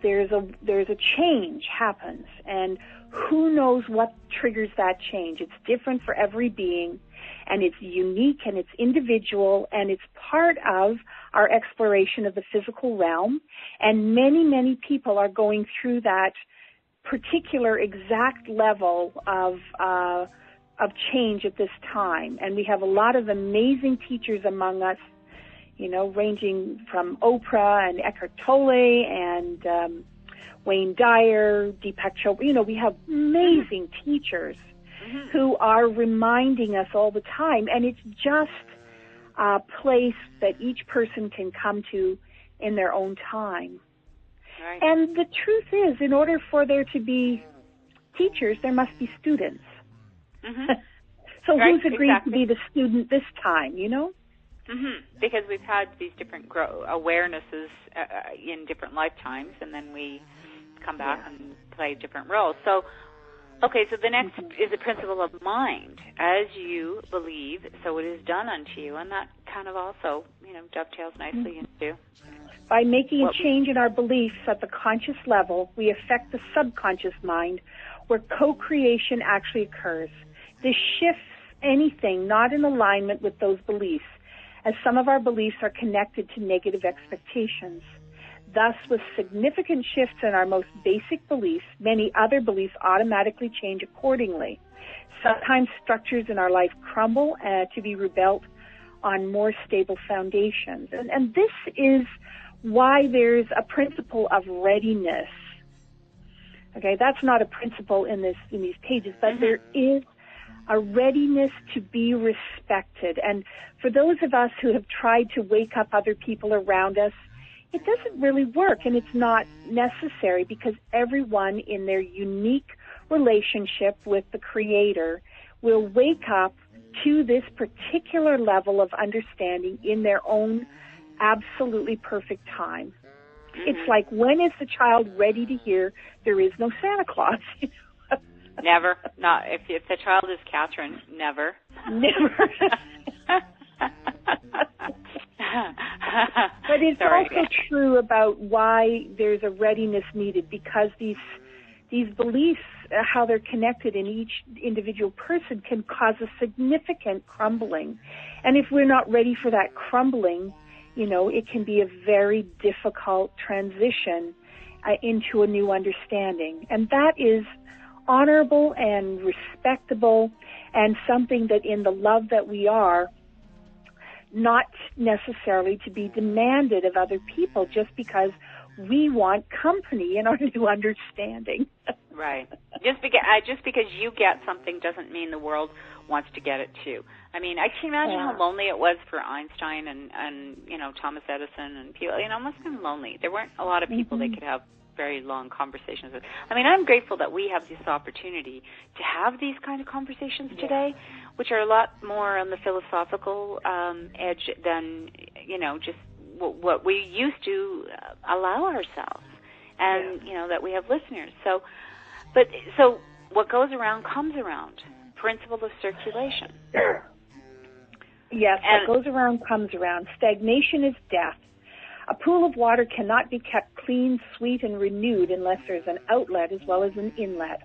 there's a change happens, and who knows what triggers that change. It's different for every being, and it's unique, and it's individual, and it's part of our exploration of the physical realm, and many, many people are going through that particular exact level of change at this time. And we have a lot of amazing teachers among us, ranging from Oprah and Eckhart Tolle and Wayne Dyer, Deepak Chopra. We have amazing teachers who are reminding us all the time, and it's just a place that each person can come to in their own time. Right. And the truth is, in order for there to be teachers, there must be students. So right, who's agreed exactly. to be the student this time, Because we've had these different awarenesses in different lifetimes, and then we come back and play different roles. So, okay, so the next is the principle of mind. As you believe, so it is done unto you, and that kind of also, dovetails nicely into... By making a change in our beliefs at the conscious level, we affect the subconscious mind, where co-creation actually occurs. This shifts anything not in alignment with those beliefs, as some of our beliefs are connected to negative expectations. Thus, with significant shifts in our most basic beliefs, many other beliefs automatically change accordingly. Sometimes structures in our life crumble to be rebuilt on more stable foundations. And this is why there's a principle of readiness. Okay, that's not a principle in these pages, but there is a readiness to be respected. And for those of us who have tried to wake up other people around us, it doesn't really work, and it's not necessary, because everyone in their unique relationship with the Creator will wake up to this particular level of understanding in their own absolutely perfect time. It's like, when is the child ready to hear there is no Santa Claus? Never. Not if the child is Catherine. Never. Never. But it's also true about why there's a readiness needed, because these beliefs, how they're connected in each individual person, can cause a significant crumbling. And if we're not ready for that crumbling, it can be a very difficult transition into a new understanding. And that is honorable and respectable, and something that in the love that we are, not necessarily to be demanded of other people just because we want company in our new understanding. Right. Just because you get something doesn't mean the world wants to get it too. I mean, I can imagine how lonely it was for Einstein and Thomas Edison and people. It must have been lonely. There weren't a lot of people they could have very long conversations with. I mean, I'm grateful that we have this opportunity to have these kind of conversations today, which are a lot more on the philosophical edge than, just what we used to allow ourselves, and, that we have listeners. So what goes around comes around. Principle of circulation. Yes, what goes around comes around. Stagnation is death. A pool of water cannot be kept clean, sweet, and renewed unless there's an outlet as well as an inlet.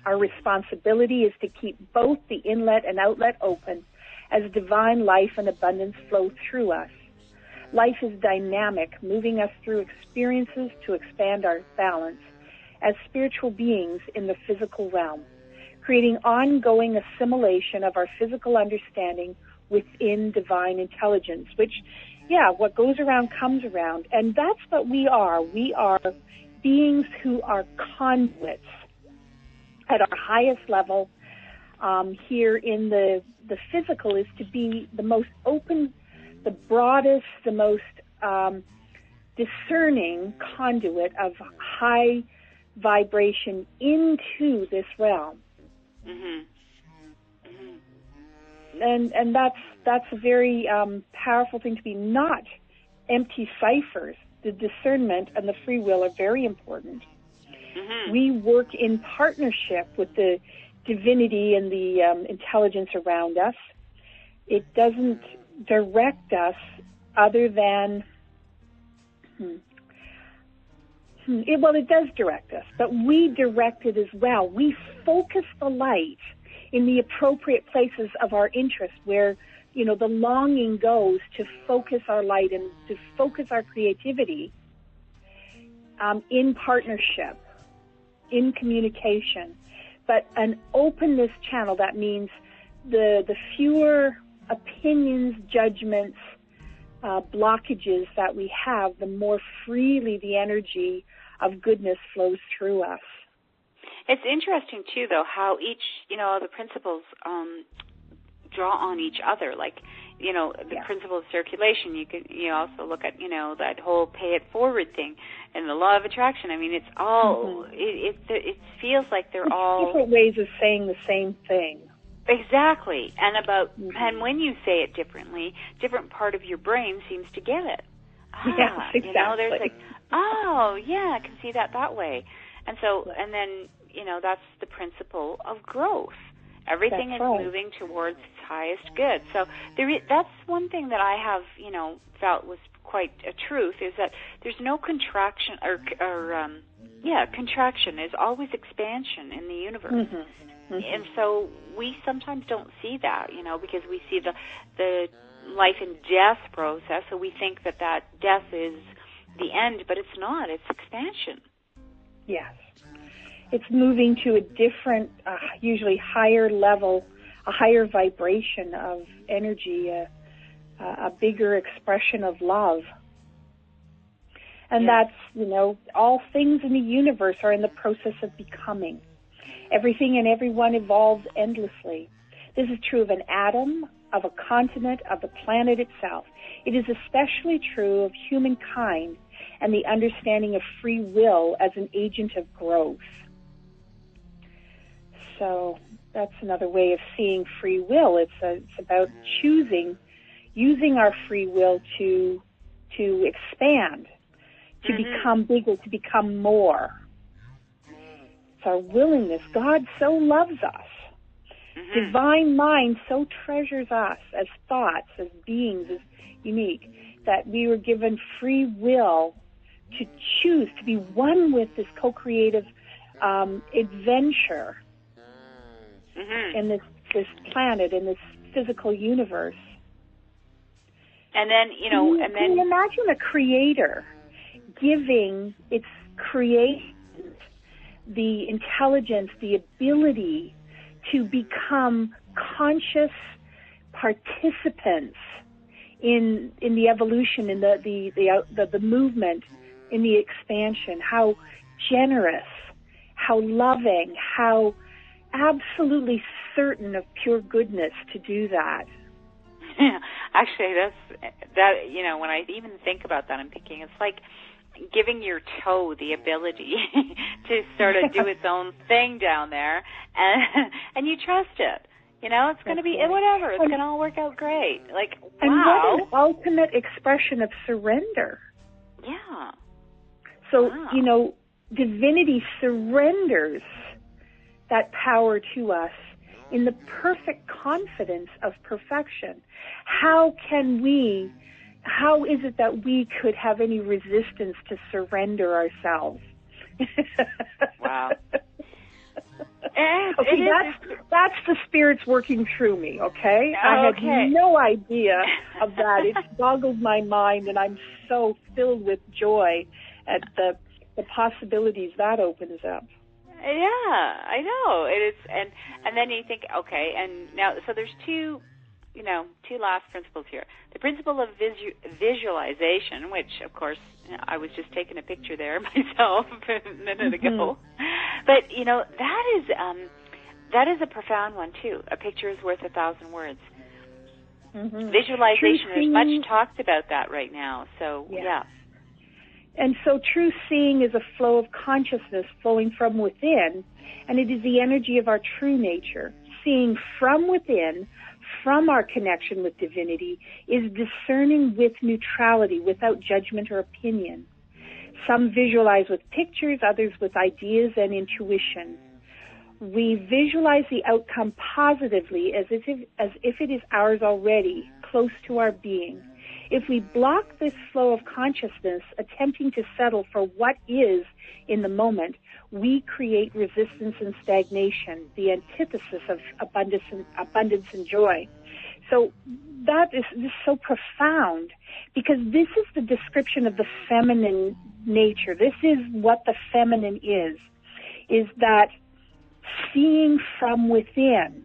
Our responsibility is to keep both the inlet and outlet open as divine life and abundance flow through us. Life is dynamic, moving us through experiences to expand our balance as spiritual beings in the physical realm, creating ongoing assimilation of our physical understanding within divine intelligence, which, what goes around comes around. And that's what we are. We are beings who are conduits at our highest level here in the physical, is to be the most open, the broadest, the most discerning conduit of high vibration into this realm. Mm-hmm. And that's a very powerful thing to be, not empty ciphers. The discernment and the free will are very important. Mm-hmm. We work in partnership with the divinity and the intelligence around us. It doesn't direct us other than, it does direct us, but we direct it as well. We focus the light in the appropriate places of our interest, where, the longing goes to focus our light and to focus our creativity in partnership, in communication. But an openness channel, that means the fewer opinions, judgments, blockages that we have, the more freely the energy of goodness flows through us. It's interesting, too, though, how each, the principles draw on each other. Like, the principle of circulation, you also look at, that whole pay it forward thing and the law of attraction. I mean, it's all, it feels like they're all different ways of saying the same thing. Exactly. And when you say it differently, different part of your brain seems to get it. Yes, exactly. There's like, I can see that way. And so, and then, that's the principle of growth. Everything is moving towards its highest good. So that's one thing that I have, felt was quite a truth, is that there's no contraction contraction is always expansion in the universe. Mm-hmm. Mm-hmm. And so we sometimes don't see that, because we see the life and death process, so we think that death is the end, but it's not. It's expansion. Yes. It's moving to a different, usually higher level, a higher vibration of energy, a bigger expression of love. And that's, all things in the universe are in the process of becoming. Everything and everyone evolves endlessly. This is true of an atom, of a continent, of the planet itself. It is especially true of humankind and the understanding of free will as an agent of growth. So that's another way of seeing free will. It's about using our free will to expand, to become bigger, to become more. It's our willingness. God so loves us. Mm-hmm. Divine mind so treasures us as thoughts, as beings, as unique, that we were given free will to choose to be one with this co-creative adventure in this planet, in this physical universe. And then, can you imagine a creator giving its creations the intelligence, the ability to become conscious participants in the evolution, in the movement, in the expansion? How generous, how loving, how absolutely certain of pure goodness to do that. Yeah, actually, when I even think about that, I'm thinking it's like giving your toe the ability to sort of do its own thing down there, and you trust it. It's going to be whatever. It's going to all work out great. Like, wow. And what an ultimate expression of surrender. Yeah. So, divinity surrenders that power to us in the perfect confidence of perfection. How is it that we could have any resistance to surrender ourselves? Wow. Okay, that's the spirits working through me, okay? I had no idea of that. It boggled my mind, and I'm so filled with joy at the possibilities that opens up. Yeah, I know. It is, and then you think, okay, and now, so there's two last principles here. The principle of visualization, which, of course, I was just taking a picture there myself a minute ago. But, that is a profound one, too. A picture is worth 1,000 words. Visualization, there's much talked about that right now. So, yeah. And so true seeing is a flow of consciousness flowing from within, and it is the energy of our true nature. Seeing from within, from our connection with divinity, is discerning with neutrality, without judgment or opinion. Some visualize with pictures, others with ideas and intuition. We visualize the outcome positively as if it is ours already, close to our being. If we block this flow of consciousness, attempting to settle for what is in the moment, we create resistance and stagnation, the antithesis of abundance and joy. So that is so profound, because this is the description of the feminine nature. This is what the feminine is that seeing from within,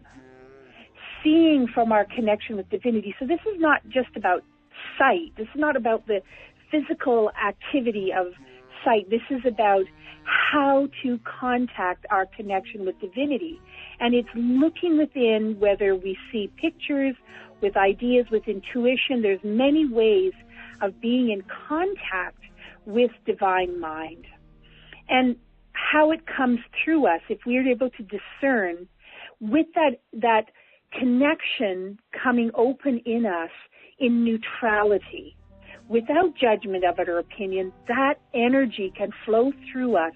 seeing from our connection with divinity. So this is not just about sight. This is not about the physical activity of sight. This is about how to contact our connection with divinity. And it's looking within, whether we see pictures, with ideas, with intuition. There's many ways of being in contact with divine mind. And how it comes through us, if we're able to discern with that connection coming open in us in neutrality, without judgment of it or opinion, that energy can flow through us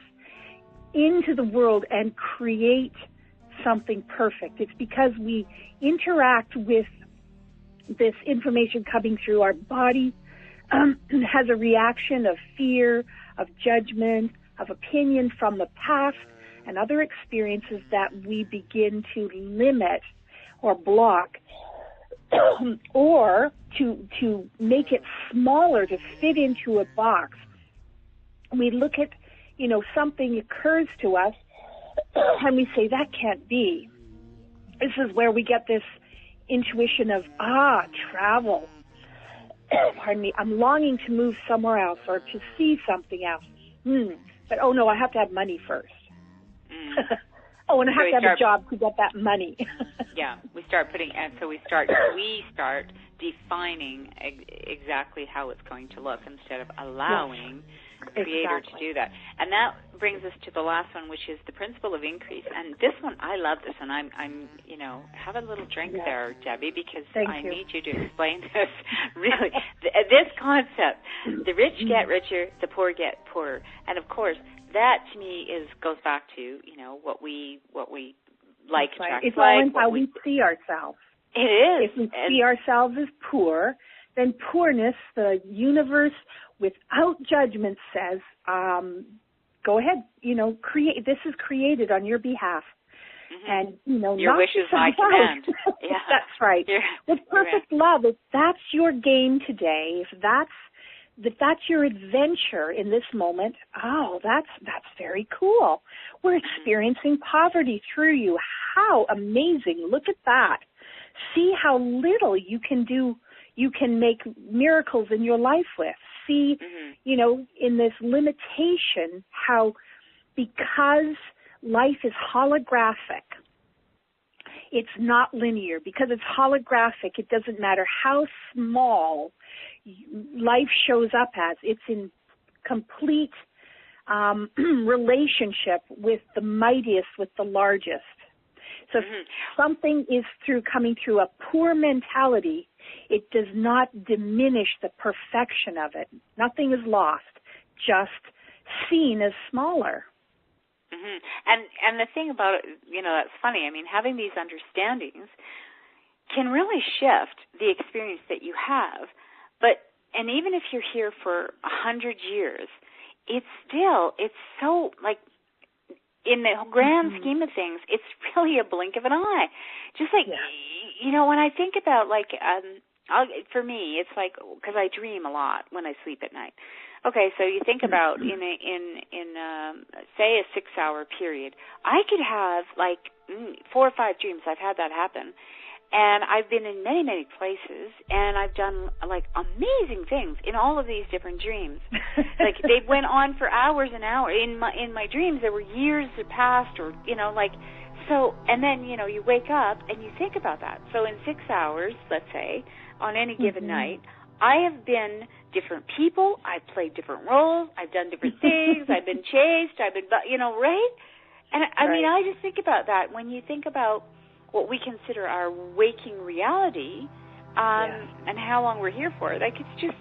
into the world and create something perfect. It's because we interact with this information coming through. Our body has a reaction of fear, of judgment, of opinion from the past and other experiences that we begin to limit or block, or to make it smaller, to fit into a box. We look at, something occurs to us and we say, that can't be. This is where we get this intuition of, travel. Pardon me, I'm longing to move somewhere else or to see something else. But, oh no, I have to have money first. And I have to have a job to get that money. Yeah, we start defining exactly how it's going to look instead of allowing the Creator to do that. And that brings us to the last one, which is the principle of increase. And this one, I love this, and I'm have a little drink there, Debbie, because I need you to explain this. Really, this concept: the rich get richer, the poor get poorer, and of course, that to me goes back to what we like. Right. It's all in how we see ourselves. It is. If we see ourselves as poor, then poorness, the universe, without judgment, says, go ahead, create. This is created on your behalf. And, your wish is my command. Yeah. That's right. With perfect love, if that's your game today, if that's your adventure in this moment, that's very cool. We're experiencing poverty through you. How amazing. Look at that. See how little you can make miracles in your life with. See, in this limitation, how because life is holographic, it's not linear. Because it's holographic, it doesn't matter how small life shows up as. It's in complete relationship with the mightiest, with the largest. So if something is coming through a poor mentality, it does not diminish the perfection of it. Nothing is lost, just seen as smaller. Mm-hmm. And the thing about it, that's funny. I mean, having these understandings can really shift the experience that you have. And even if you're here for 100 years, it's so, like, in the grand scheme of things, it's really a blink of an eye. Just like, when I think about, like, for me, it's like, because I dream a lot when I sleep at night. Okay, so you think about say a 6-hour period, I could have like 4 or 5 dreams. I've had that happen. And I've been in many, many places, and I've done, like, amazing things in all of these different dreams. Like, they went on for hours and hours. In my dreams, there were years that passed, or, so, and then, you wake up and you think about that. So in 6 hours, let's say, on any given night, I have been different people, I've played different roles, I've done different things, I've been chased, I've been, right? And, I mean, I just think about that. When you think about what we consider our waking reality, and how long we're here for. Like, it's just,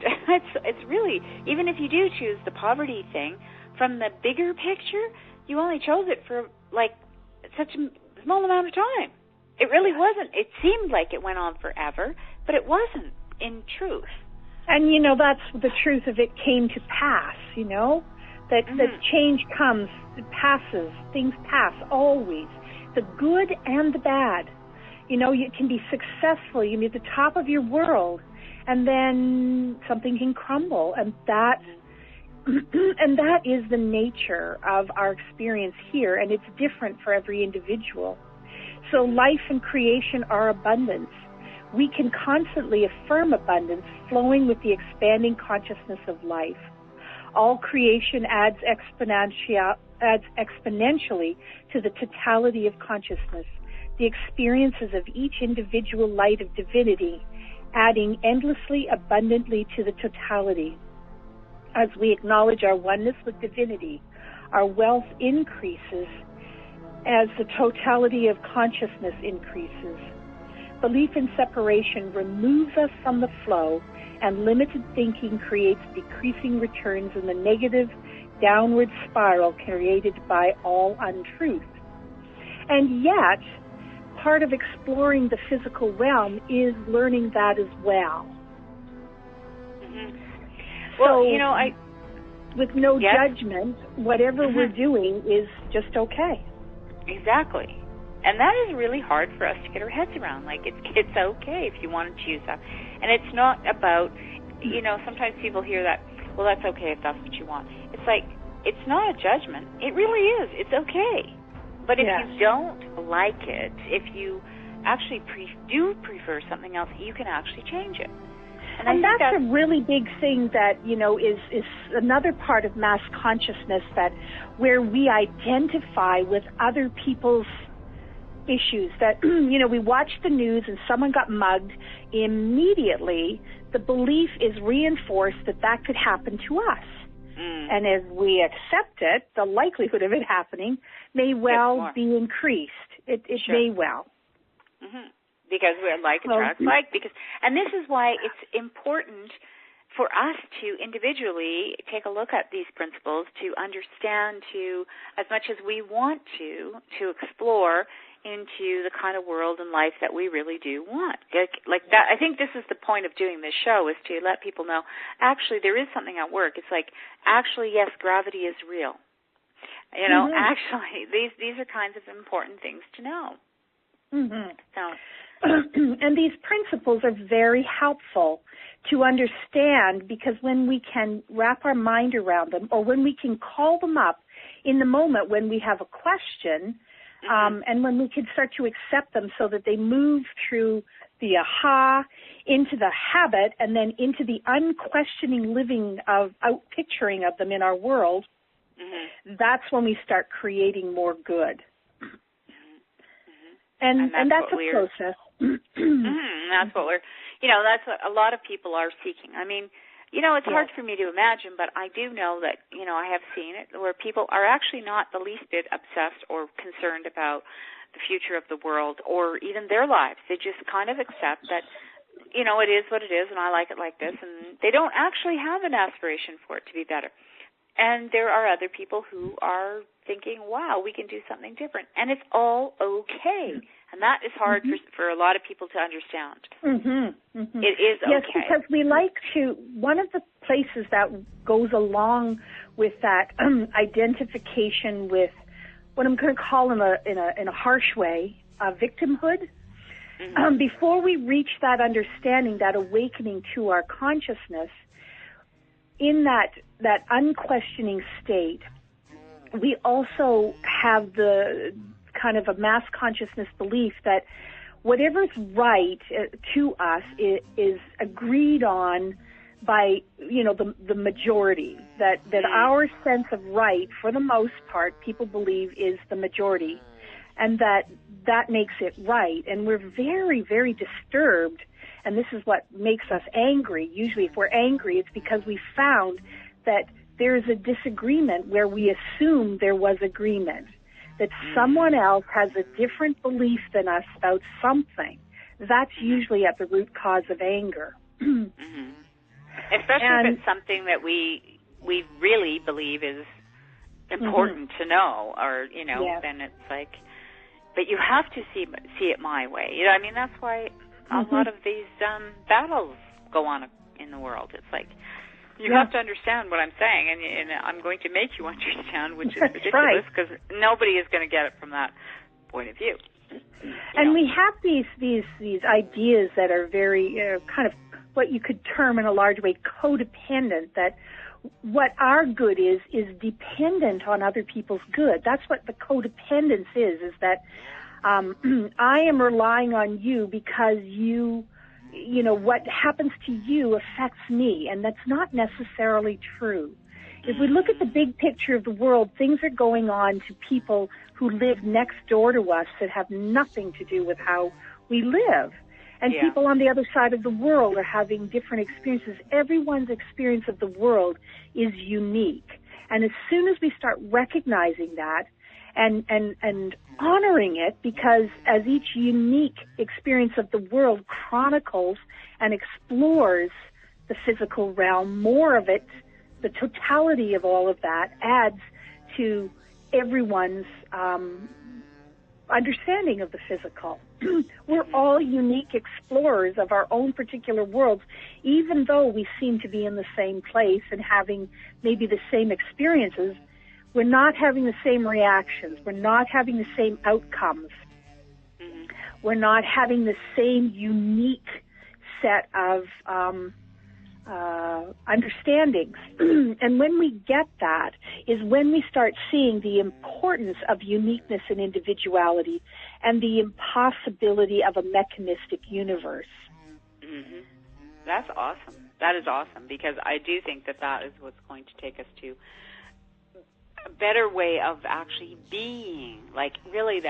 it's really, even if you do choose the poverty thing, from the bigger picture, you only chose it for, like, such a small amount of time. It really wasn't. It seemed like it went on forever, but it wasn't, in truth. And, that's the truth of it came to pass, that change comes, it passes, things pass, always. The good and the bad. You can be successful, you can be at the top of your world, and then something can crumble, and that is the nature of our experience here, and it's different for every individual. So life and creation are abundance. We can constantly affirm abundance flowing with the expanding consciousness of life. All creation adds exponentially to the totality of consciousness, the experiences of each individual light of divinity, adding endlessly abundantly to the totality. As we acknowledge our oneness with divinity, our wealth increases as the totality of consciousness increases. Belief in separation removes us from the flow, and limited thinking creates decreasing returns in the negative downward spiral created by all untruth. And yet, part of exploring the physical realm is learning that as well. Well, with no judgment, whatever we're doing is just okay. Exactly. And that is really hard for us to get our heads around. Like, it's okay if you want to choose that. And it's not about, sometimes people hear that, well, that's okay if that's what you want. It's like, it's not a judgment. It really is. It's okay. But if you don't like it, if you actually do prefer something else, you can actually change it. And that's a really big thing that, is another part of mass consciousness, that where we identify with other people's issues, that, we watch the news and someone got mugged, immediately the belief is reinforced that could happen to us. And as we accept it, the likelihood of it happening may well be increased. It may well. Because we're like attracts like. And this is why it's important for us to individually take a look at these principles, to understand, to, as much as we want to explore into the kind of world and life that we really do want. Like that, I think this is the point of doing this show, is to let people know, actually, there is something at work. It's like, actually, yes, gravity is real. Actually, these are kinds of important things to know. So. And these principles are very helpful to understand, because when we can wrap our mind around them, or when we can call them up in the moment when we have a question, and when we can start to accept them so that they move through the aha into the habit and then into the unquestioning living of picturing of them in our world, that's when we start creating more good. And that's a process. That's what that's what a lot of people are seeking. I mean, it's hard for me to imagine, but I do know that, I have seen it where people are actually not the least bit obsessed or concerned about the future of the world or even their lives. They just kind of accept that, it is what it is, and I like it like this, and they don't actually have an aspiration for it to be better. And there are other people who are thinking, wow, we can do something different. And it's all okay. And that is hard for a lot of people to understand. It is okay. Yes, because we like to, one of the places that goes along with that identification with what I'm going to call in a harsh way, victimhood. Before we reach that understanding, that awakening to our consciousness, in that unquestioning state, we also have the kind of a mass consciousness belief that whatever's right to us is agreed on by, the majority, that our sense of right, for the most part, people believe is the majority, and that makes it right. And we're very, very disturbed, and this is what makes us angry. Usually if we're angry, it's because we found that there's a disagreement where we assume there was agreement, that someone else has a different belief than us about something. That's usually at the root cause of anger. Especially if it's something that we really believe is important to know, or, then it's like, but you have to see it my way. That's why a lot of these battles go on in the world. It's like, you have to understand what I'm saying, and I'm going to make you understand, which is ridiculous, because nobody is going to get it from that point of view. And we have these ideas that are very kind of what you could term in a large way codependent, that what our good is dependent on other people's good. That's what the codependence is that I am relying on you because what happens to you affects me, and that's not necessarily true. If we look at the big picture of the world, things are going on to people who live next door to us that have nothing to do with how we live. And people on the other side of the world are having different experiences. Everyone's experience of the world is unique. And as soon as we start recognizing that and honoring it, because as each unique experience of the world chronicles and explores the physical realm, more of it, the totality of all of that, adds to everyone's understanding of the physical. We're all unique explorers of our own particular worlds, even though we seem to be in the same place and having maybe the same experiences. We're not having the same reactions. We're not having the same outcomes. We're not having the same unique set of understandings. And when we get that is when we start seeing the importance of uniqueness and individuality and the impossibility of a mechanistic universe. That's awesome. That is awesome, because I do think that is what's going to take us to a better way of actually being, like really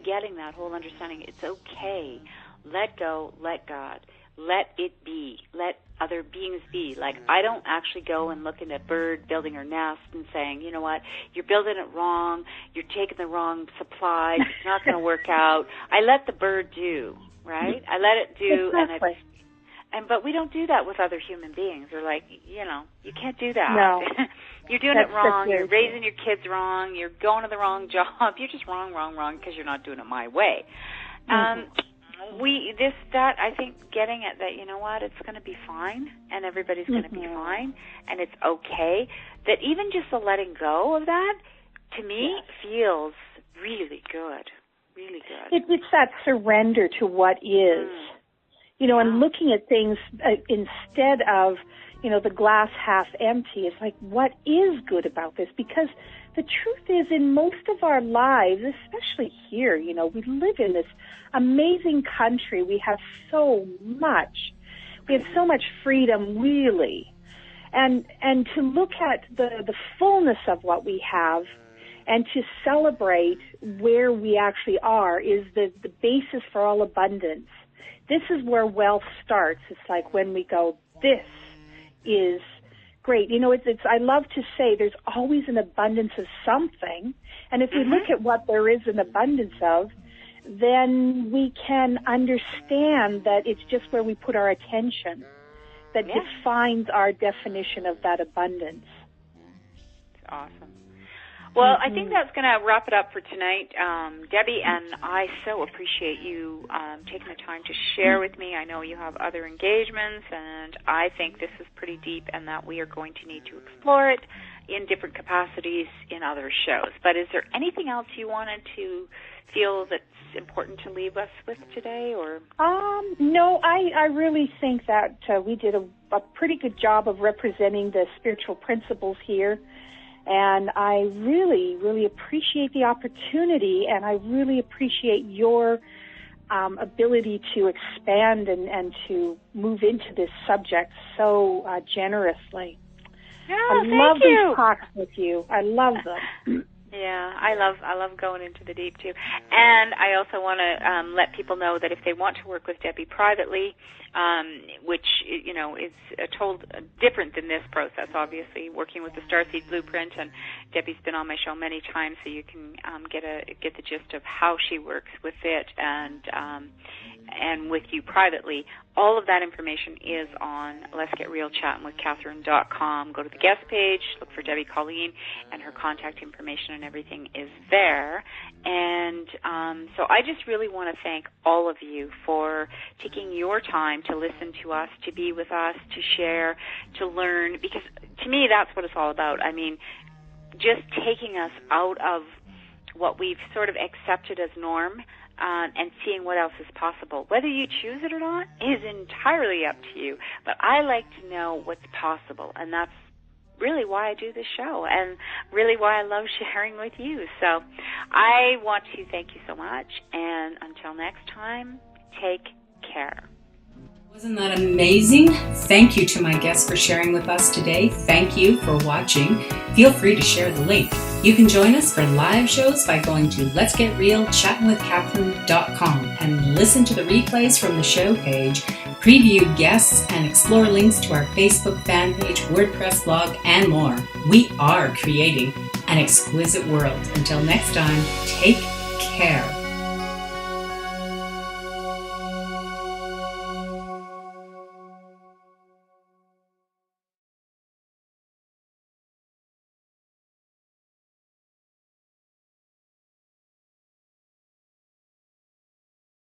getting that whole understanding. It's okay. Let go, let God. Let it be. Let other beings be. Like, I don't actually go and look at a bird building her nest and saying, you know what, you're building it wrong, you're taking the wrong supplies, it's not going to work out. I let the bird do, right? I let it do, exactly. But we don't do that with other human beings. They're like, you can't do that. No. You're doing it wrong. You're raising your kids wrong. You're going to the wrong job. You're just wrong, because you're not doing it my way. I think getting at that, you know what, it's going to be fine, and everybody's going to be fine, and it's okay. That even just the letting go of that, to me, feels really good, really good. It's that surrender to what is, and looking at things instead of, the glass half empty. It's like, what is good about this? Because the truth is, in most of our lives, especially here, we live in this amazing country. We have so much. We have so much freedom, really. And to look at the fullness of what we have and to celebrate where we actually are is the basis for all abundance. This is where wealth starts. It's like when we go, this is great. I love to say there's always an abundance of something. And if we look at what there is an abundance of, then we can understand that it's just where we put our attention that defines our definition of that abundance. awesome. Well, I think that's going to wrap it up for tonight, Debbie, and I so appreciate you taking the time to share with me. I know you have other engagements, and I think this is pretty deep and that we are going to need to explore it in different capacities in other shows. But is there anything else you wanted to feel that's important to leave us with today? Or No, I really think that we did a pretty good job of representing the spiritual principles here. And I really, really appreciate the opportunity, and I really appreciate your ability to expand and to move into this subject so generously. Oh, I love thank you. these talks with you. I love them. Yeah, I love going into the deep too. And I also want to let people know that if they want to work with Debbie privately, which is different than this process, obviously, working with the Starseed Blueprint, and Debbie's been on my show many times, so you can get the gist of how she works with it and with you privately. All of that information is on letsgetrealchattingwithcatherine.com. Go to the guest page, look for Debbie Colleen, and her contact information and everything is there. And so I just really want to thank all of you for taking your time to listen to us, to be with us, to share, to learn, because to me that's what it's all about. I mean, just taking us out of what we've sort of accepted as norm, and seeing what else is possible. Whether you choose it or not is entirely up to you. But I like to know what's possible, and that's really why I do this show, and really why I love sharing with you. So I want to thank you so much, and until next time, take care. Wasn't that amazing? Thank you to my guests for sharing with us today. Thank you for watching. Feel free to share the link. You can join us for live shows by going to letsgetrealchattingwithcatherine.com and listen to the replays from the show page, preview guests, and explore links to our Facebook fan page, WordPress blog, and more. We are creating an exquisite world. Until next time, take care.